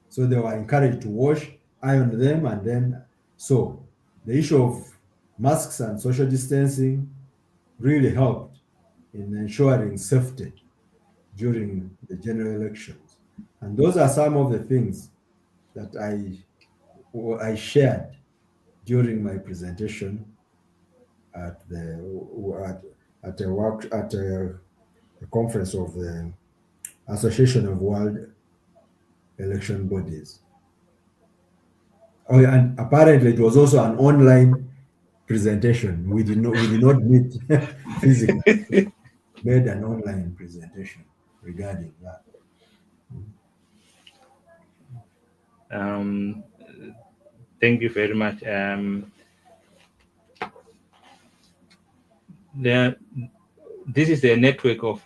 B: So they were encouraged to wash, iron them, and then so the issue of masks and social distancing really helped in ensuring safety during the general elections. And those are some of the things that I shared during my presentation at the at, at a work at a conference of the Association of World Election Bodies. Oh, yeah, and apparently it was also an online presentation. We did not meet physically. Made an online presentation regarding that.
A: Um, thank you very much. There, this is a network of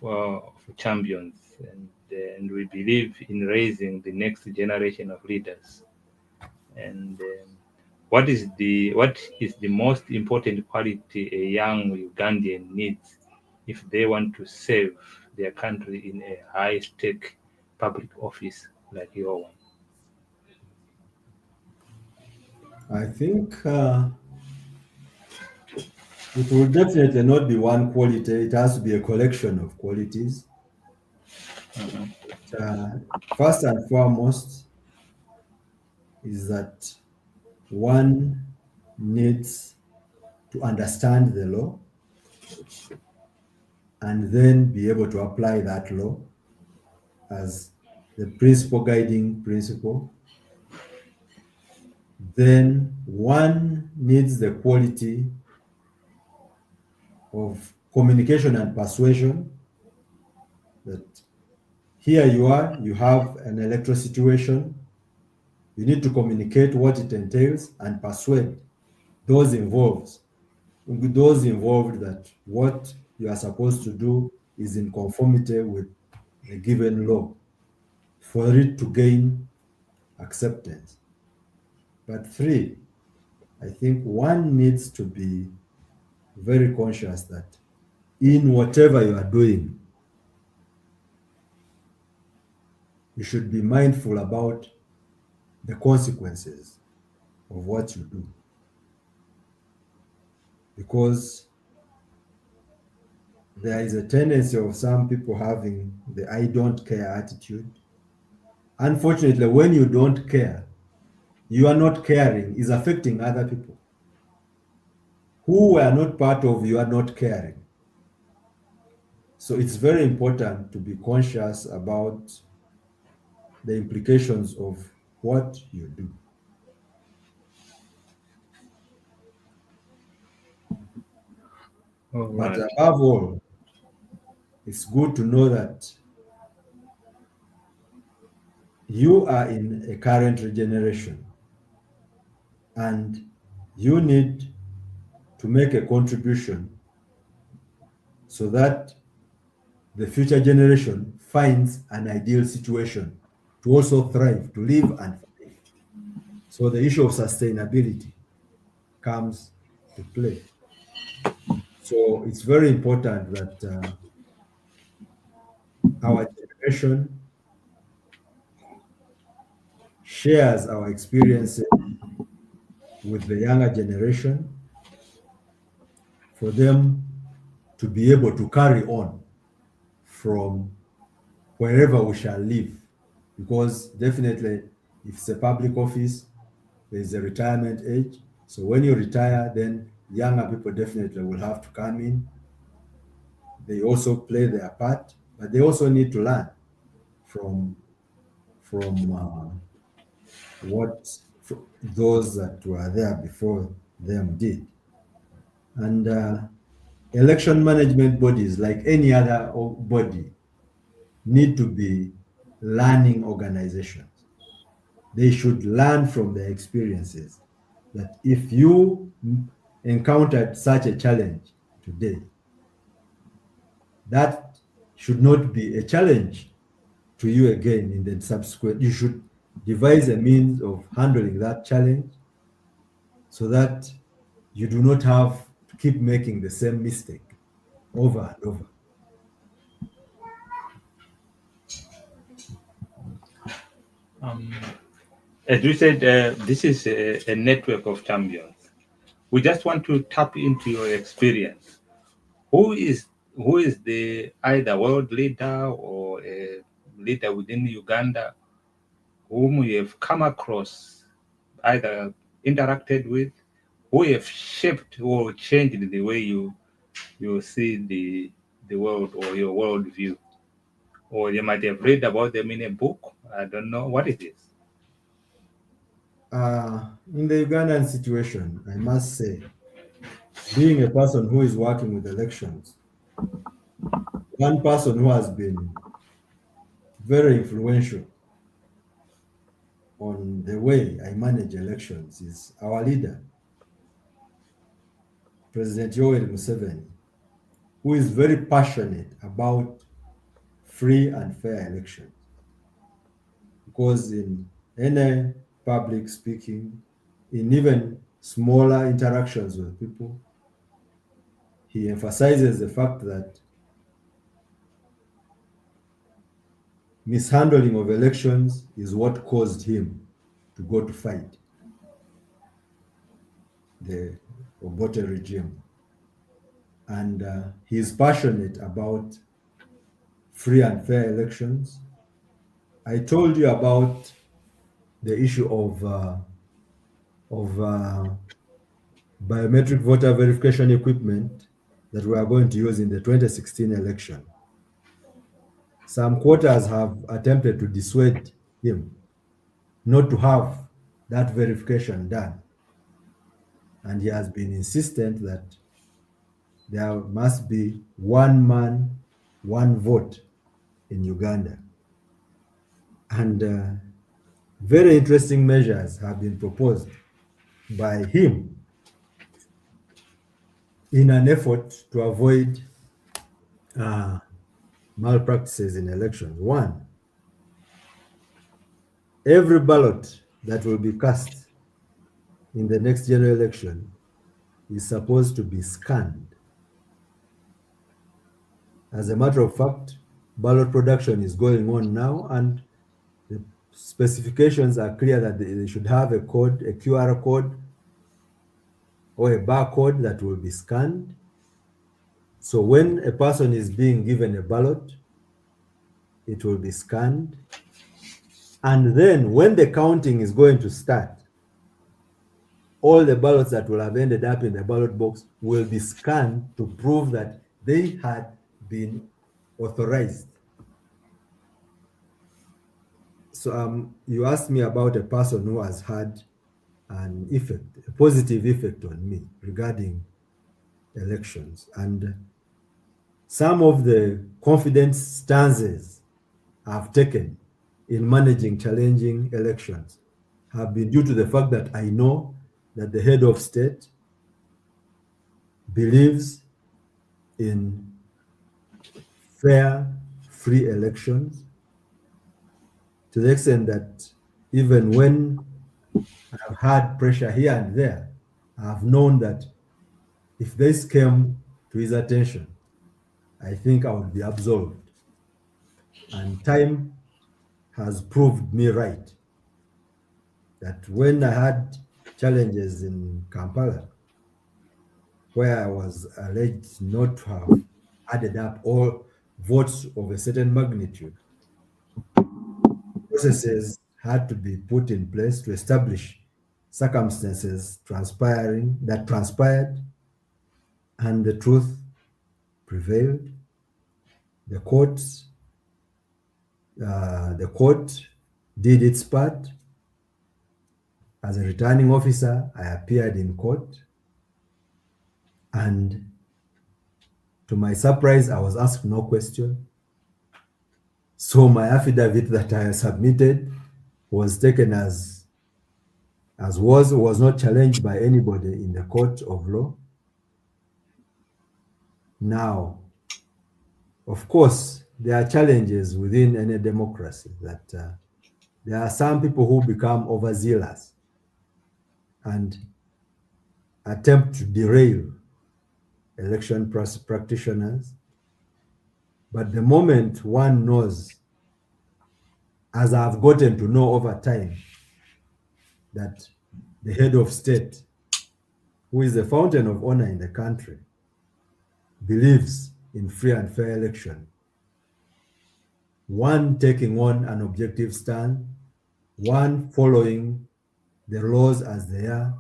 A: champions, and we believe in raising the next generation of leaders. And what is the most important quality a young Ugandan needs if they want to save their country in a high stake public office like your one?
B: I think it will definitely not be one quality. It has to be a collection of qualities.
A: Mhm.
B: First and foremost is that one needs to understand the law and then be able to apply that law as the principal guiding principle. Then one needs the quality of communication and persuasion, that here you are, you have an electoral situation, you need to communicate what it entails and persuade those involved, those involved that what you are supposed to do is in conformity with the given law for it to gain acceptance. But three, I think one needs to be very conscious that in whatever you are doing, you should be mindful about the consequences of what you do. Because there is a tendency of some people having the I don't care attitude. Unfortunately, when you don't care, you are not caring is affecting other people who were not part of you are not caring. So it's very important to be conscious about the implications of what you do.
A: All
B: But
A: right.
B: above all, it's good to know that you are in a current regeneration and you need to make a contribution so that the future generation finds an ideal situation to also thrive, to live and thrive. So the issue of sustainability comes to play. So it's very important that our generation shares our experiences with the younger generation for them to be able to carry on from wherever we shall live. Because definitely, if it's a public office, there's a retirement age. So when you retire, then younger people definitely will have to come in. They also play their part, but they also need to learn from what those that were there before them did. And election management bodies, like any other body, need to be learning organizations. They should learn from their experiences that if you encountered such a challenge today, that should not be a challenge to you again in the subsequent. You should devise a means of handling that challenge so that you do not have to keep making the same mistake over and over.
A: Um, as you said, this is a network of champions. We just want to tap into your experience. Who is who is the either world leader or a leader within Uganda whom you have come across, either interacted with, who have shaped or changed the way you see the world or your worldview? Or you might have read about them in a book. I don't know what it is.
B: In the Ugandan situation, I must say, being a person who is working with elections, one person who has been very influential on the way I manage elections is our leader, President Yoweri Museveni, who is very passionate about free and fair elections. Because in any public speaking, in even smaller interactions with people, he emphasizes the fact that mishandling of elections is what caused him to go to fight the Obote regime. And he is passionate about free and fair elections. I told you about the issue of biometric voter verification equipment that we are going to use in the 2016 election. Some quarters have attempted to dissuade him not to have that verification done. And he has been insistent that there must be one man, one vote in Uganda. And very interesting measures have been proposed by him in an effort to avoid uh, malpractices in elections. One, every ballot that will be cast in the next general election is supposed to be scanned. As a matter of fact, ballot production is going on now, and the specifications are clear that they should have a code, a QR code, or a barcode that will be scanned. So when a person is being given a ballot, it will be scanned. And then when the counting is going to start, all the ballots that will have ended up in the ballot box will be scanned to prove that they had been authorized. So you asked me about a person who has had an effect, a positive effect on me regarding elections. And some of the confident stances I've taken in managing challenging elections have been due to the fact that I know that the head of state believes in fair, free elections to the extent that even when I've had pressure here and there, I've known that if this came to his attention, I think I would be absolved. And time has proved me right that when I had challenges in Kampala, where I was alleged not to have added up all votes of a certain magnitude, processes had to be put in place to establish circumstances transpired, and the truth prevailed. The court did its part. As a returning officer, I appeared in court, and to my surprise, I was asked no question. So my affidavit that I submitted was taken as was not challenged by anybody in the court of law. Now, of course, there are challenges within any democracy that there are some people who become overzealous and attempt to derail election practitioners. But the moment one knows, as I've gotten to know over time, that the head of state, who is the fountain of honor in the country, believes in free and fair election, one taking on an objective stand, one following the laws as they are,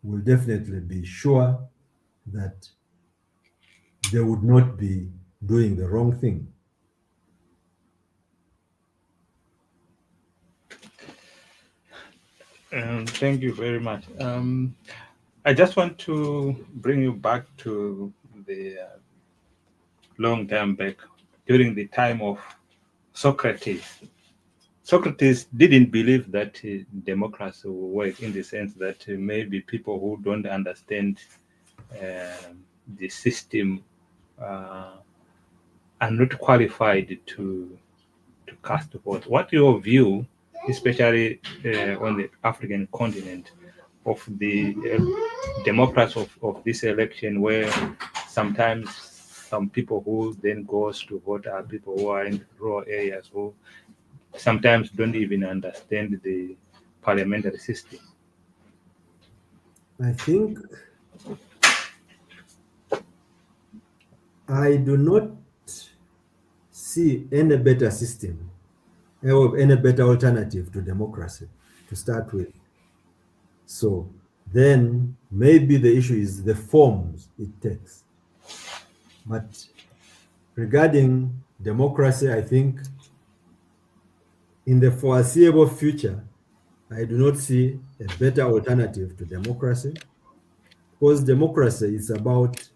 B: will definitely be sure that they would not be doing the wrong thing.
A: Thank you very much. I just want to bring you back to the long time back during the time of Socrates. Socrates didn't believe that democracy will work in the sense that maybe people who don't understand uh, the system uh, are not qualified to cast vote. What your view, especially on the African continent, of the democrats of this election, where sometimes some people who then goes to vote are people who are in rural areas who sometimes don't even understand the parliamentary system.
B: I think I do not see any better system or any better alternative to democracy to start with. So then maybe the issue is the forms it takes. But regarding democracy, I think in the foreseeable future, I do not see a better alternative to democracy because democracy is about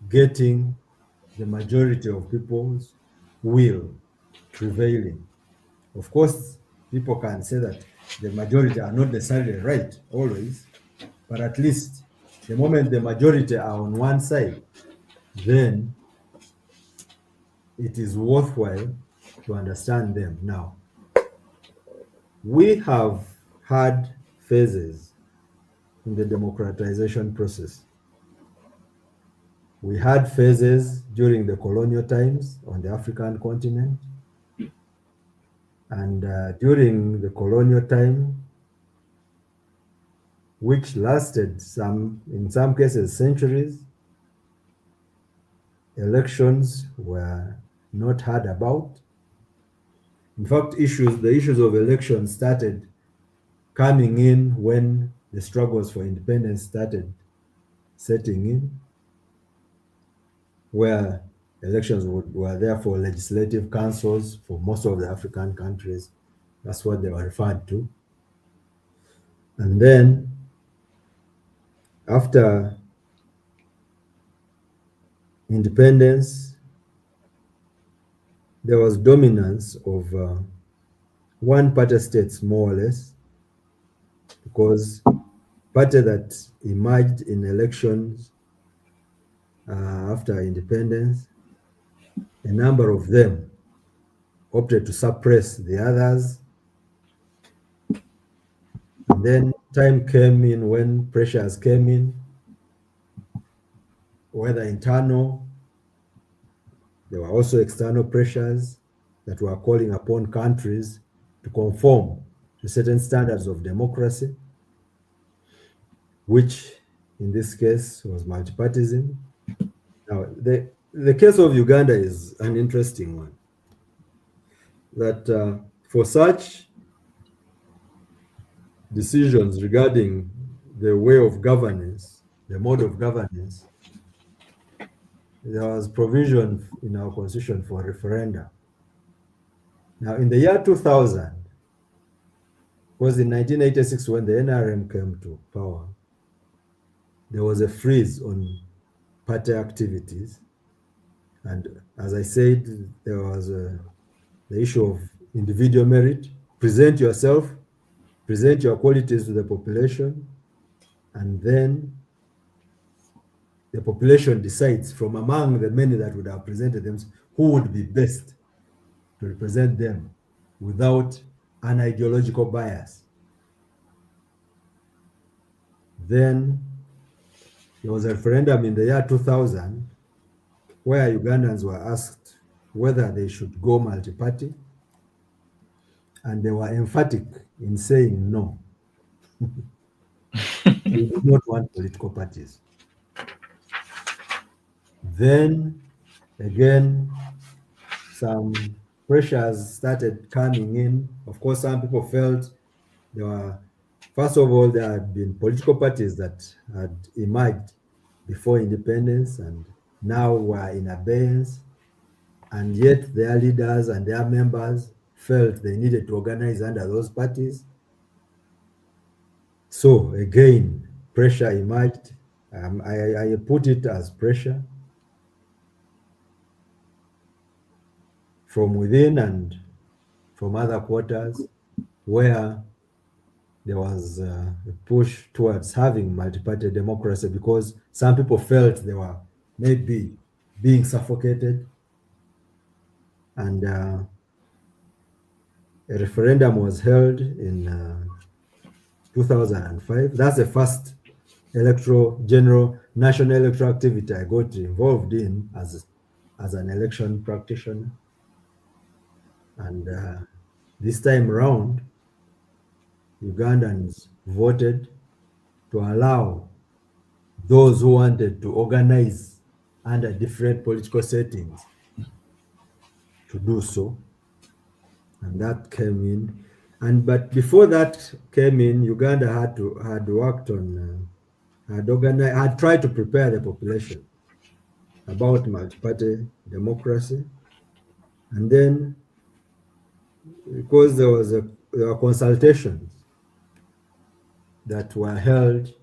B: getting the majority of people's will prevailing. Of course, people can say that the majority are not necessarily right always, but at least the moment the majority are on one side, then it is worthwhile to understand them. Now, we have had phases in the democratization process. We had phases during the colonial times on the African continent, and during the colonial time, which lasted in some cases, centuries, elections were not heard about. In fact, the issues of elections started coming in when the struggles for independence started setting in, where were therefore legislative councils for most of the African countries. That's what they were referred to. And then after independence, there was dominance of one party states, more or less, because party that emerged in elections after independence, a number of them opted to suppress the others. And then time came in when pressures came in, whether internal, there were also external pressures that were calling upon countries to conform to certain standards of democracy, which in this case was multipartism. Now, the case of Uganda is an interesting one. That for such decisions regarding the way of governance, the mode of governance, there was provision in our constitution for referenda. Now, in the year 2000, was in 1986 when the NRM came to power, there was a freeze on party activities. And as I said, there was the issue of individual merit, present yourself, present your qualities to the population, and then the population decides from among the many that would have presented them who would be best to represent them without an ideological bias. Then there was a referendum in the year 2000 where Ugandans were asked whether they should go multi-party, and they were emphatic in saying no. They do not want political parties. Then again, some pressures started coming in. Of course, some people felt there were, first of all, there had been political parties that had emerged before independence and now were in abeyance, and yet their leaders and their members felt they needed to organize under those parties. So again, pressure emerged. I put it as pressure from within and from other quarters, where there was a push towards having multi-party democracy because some people felt they were maybe being suffocated, and a referendum was held in 2005. That's the first general national electoral activity I got involved in as an election practitioner. And this time around, Ugandans voted to allow those who wanted to organize under different political settings to do so. And that came in. And but before that came in, Uganda had worked on had tried to prepare the population about multi-party democracy. And then because there were consultations that were held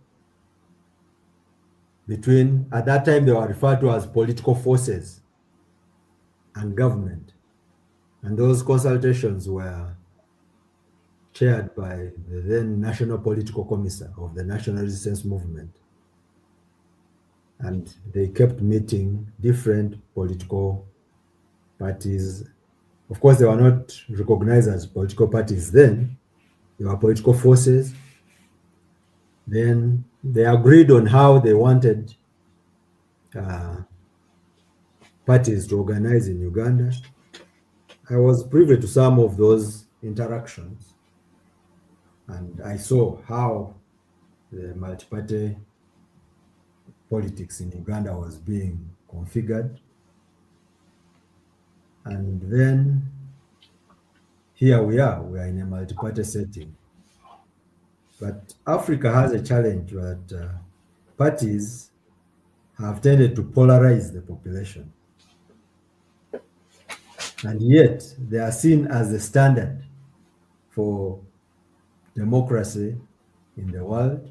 B: between, at that time they were referred to as political forces and government. And those consultations were chaired by the then National Political Commissar of the National Resistance Movement. And they kept meeting different political parties. Of course, they were not recognized as political parties then, they were political forces. Then they agreed on how they wanted parties to organize in Uganda. I was privy to some of those interactions, and I saw how the multi-party politics in Uganda was being configured. And then here we are in a multi-party setting. But Africa has a challenge that parties have tended to polarize the population. And yet they are seen as the standard for democracy in the world.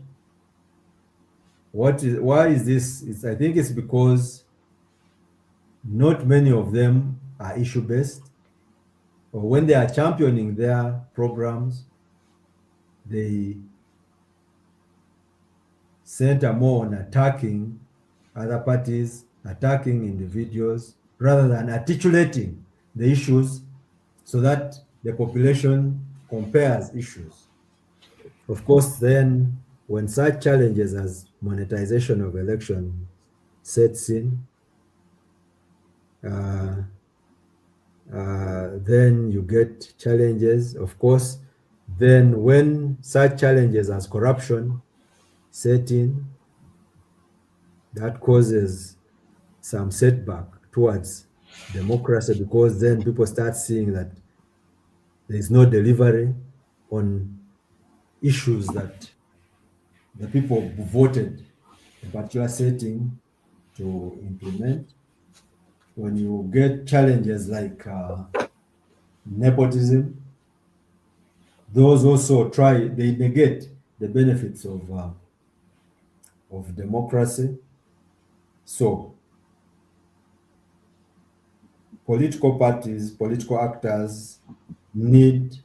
B: Why is this? I think it's because not many of them are issue-based, or when they are championing their programs, they center more on attacking other parties, attacking individuals, rather than articulating the issues so that the population compares issues. Of course, then when such challenges as monetization of election sets in, then you get challenges. Of course, then when such challenges as corruption set in, that causes some setback towards democracy, because then people start seeing that there is no delivery on issues that the people who voted a particular setting to implement. When you get challenges like nepotism, those also they negate the benefits of democracy. So political parties, political actors need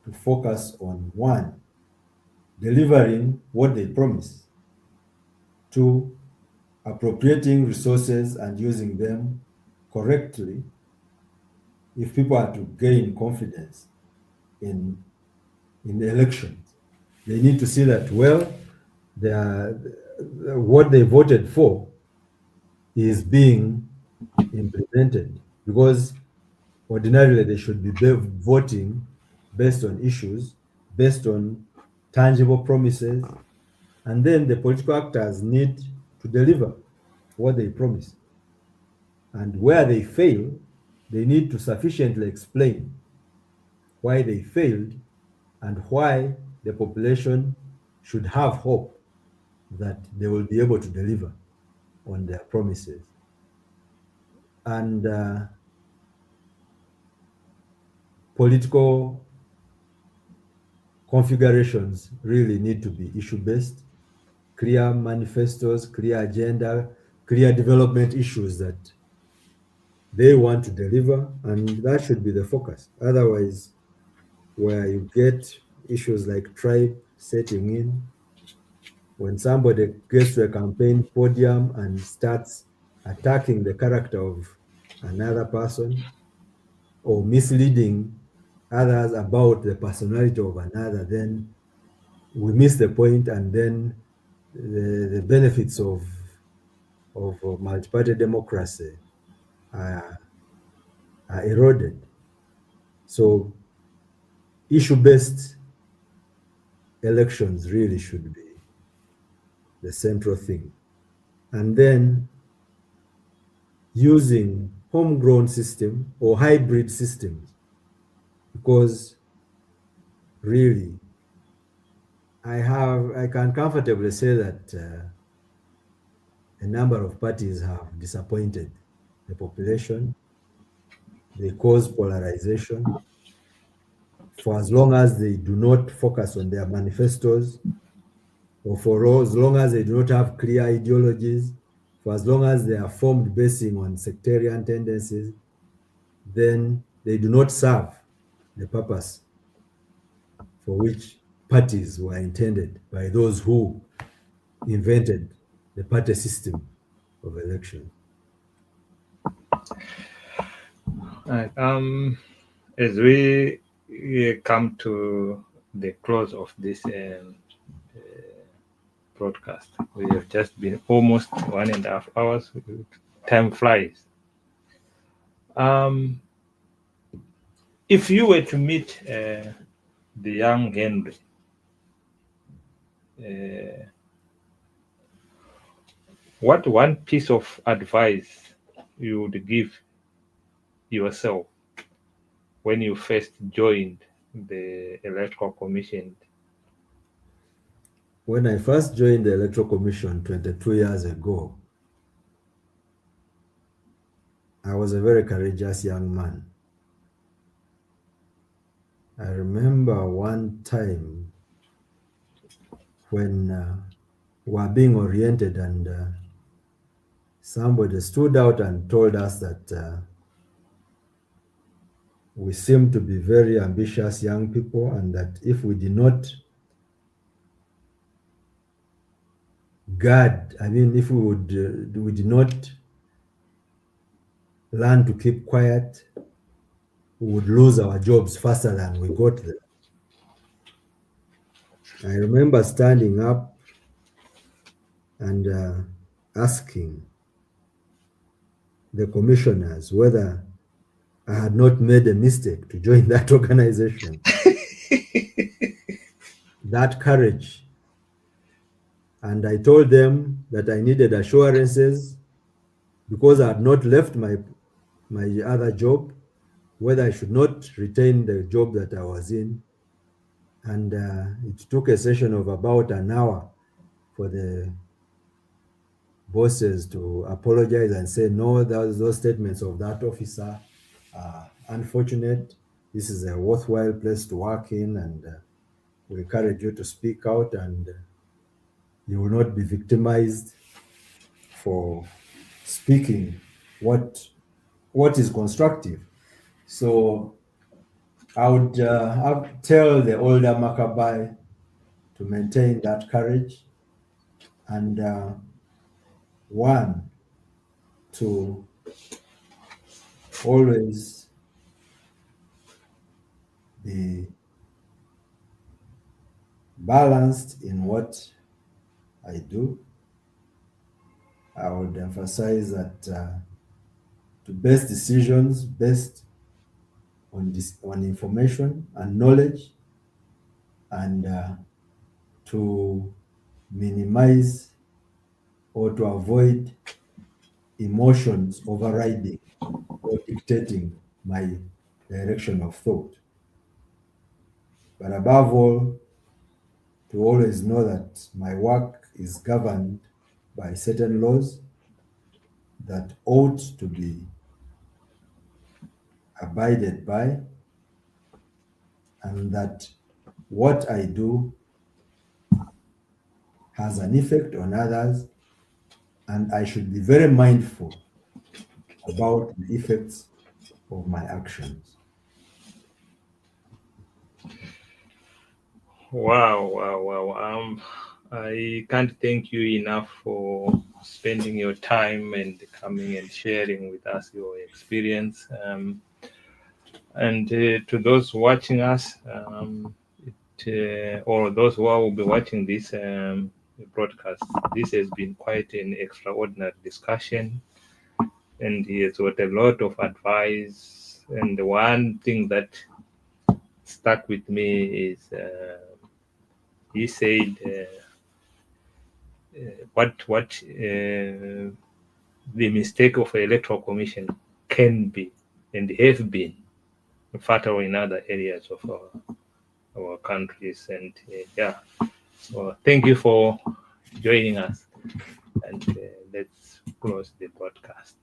B: to focus on one, delivering what they promise, two, appropriating resources and using them correctly if people are to gain confidence in the elections. They need to see that, well, they are, what they voted for is being implemented, because ordinarily they should be voting based on issues, based on tangible promises, and then the political actors need to deliver what they promise. And where they fail, they need to sufficiently explain why they failed and why the population should have hope that they will be able to deliver on their promises. And political configurations really need to be issue-based, clear manifestos, clear agenda, clear development issues that they want to deliver, and that should be the focus. Otherwise, where you get issues like tribe setting in, when somebody gets to a campaign podium and starts attacking the character of another person or misleading others about the personality of another, then we miss the point, and then the benefits of multi-party democracy are, are eroded. So issue-based elections really should be the central thing. And then using homegrown system or hybrid systems, because really I can comfortably say that a number of parties have disappointed the population. They cause polarization. For as long as they do not focus on their manifestos, or for as long as they do not have clear ideologies, for as long as they are formed basing on sectarian tendencies, then they do not serve the purpose for which parties were intended by those who invented the party system of election.
A: Right. As we come to the close of this broadcast, we have just been almost 1.5 hours. Time flies. Um, if you were to meet the young Henry, uh, what one piece of advice you would give yourself when you first joined the Electoral Commission?
B: When I first joined the Electoral Commission 22 years ago, I was a very courageous young man. I remember one time when we were being oriented, and somebody stood out and told us that we seemed to be very ambitious young people, and that if we did not if we did not learn to keep quiet, we would lose our jobs faster than we got them. I remember standing up and asking the commissioners whether I had not made a mistake to join that organization. That courage. And I told them that I needed assurances because I had not left my other job, whether I should not retain the job that I was in. And it took a session of about an hour for the bosses to apologize and say, no, those statements of that officer are unfortunate. This is a worthwhile place to work in, and we encourage you to speak out, and you will not be victimized for speaking what what is constructive. So I would tell the older Makabayi to maintain that courage and one, to always be balanced in what I do. I would emphasize that to base decisions based on information and knowledge, and to minimize or to avoid emotions overriding or dictating my direction of thought. But above all, to always know that my work is governed by certain laws that ought to be abided by, and that what I do has an effect on others, and I should be very mindful about the effects of my actions.
A: Wow, wow, wow. I can't thank you enough for spending your time and coming and sharing with us your experience. And to those watching us, or those who will be watching this broadcast, this has been quite an extraordinary discussion, and he has got a lot of advice. And the one thing that stuck with me is he said, what the mistake of the electoral commission can be and have been fatal in other areas of our countries. And yeah, so thank you for joining us, and let's close the podcast.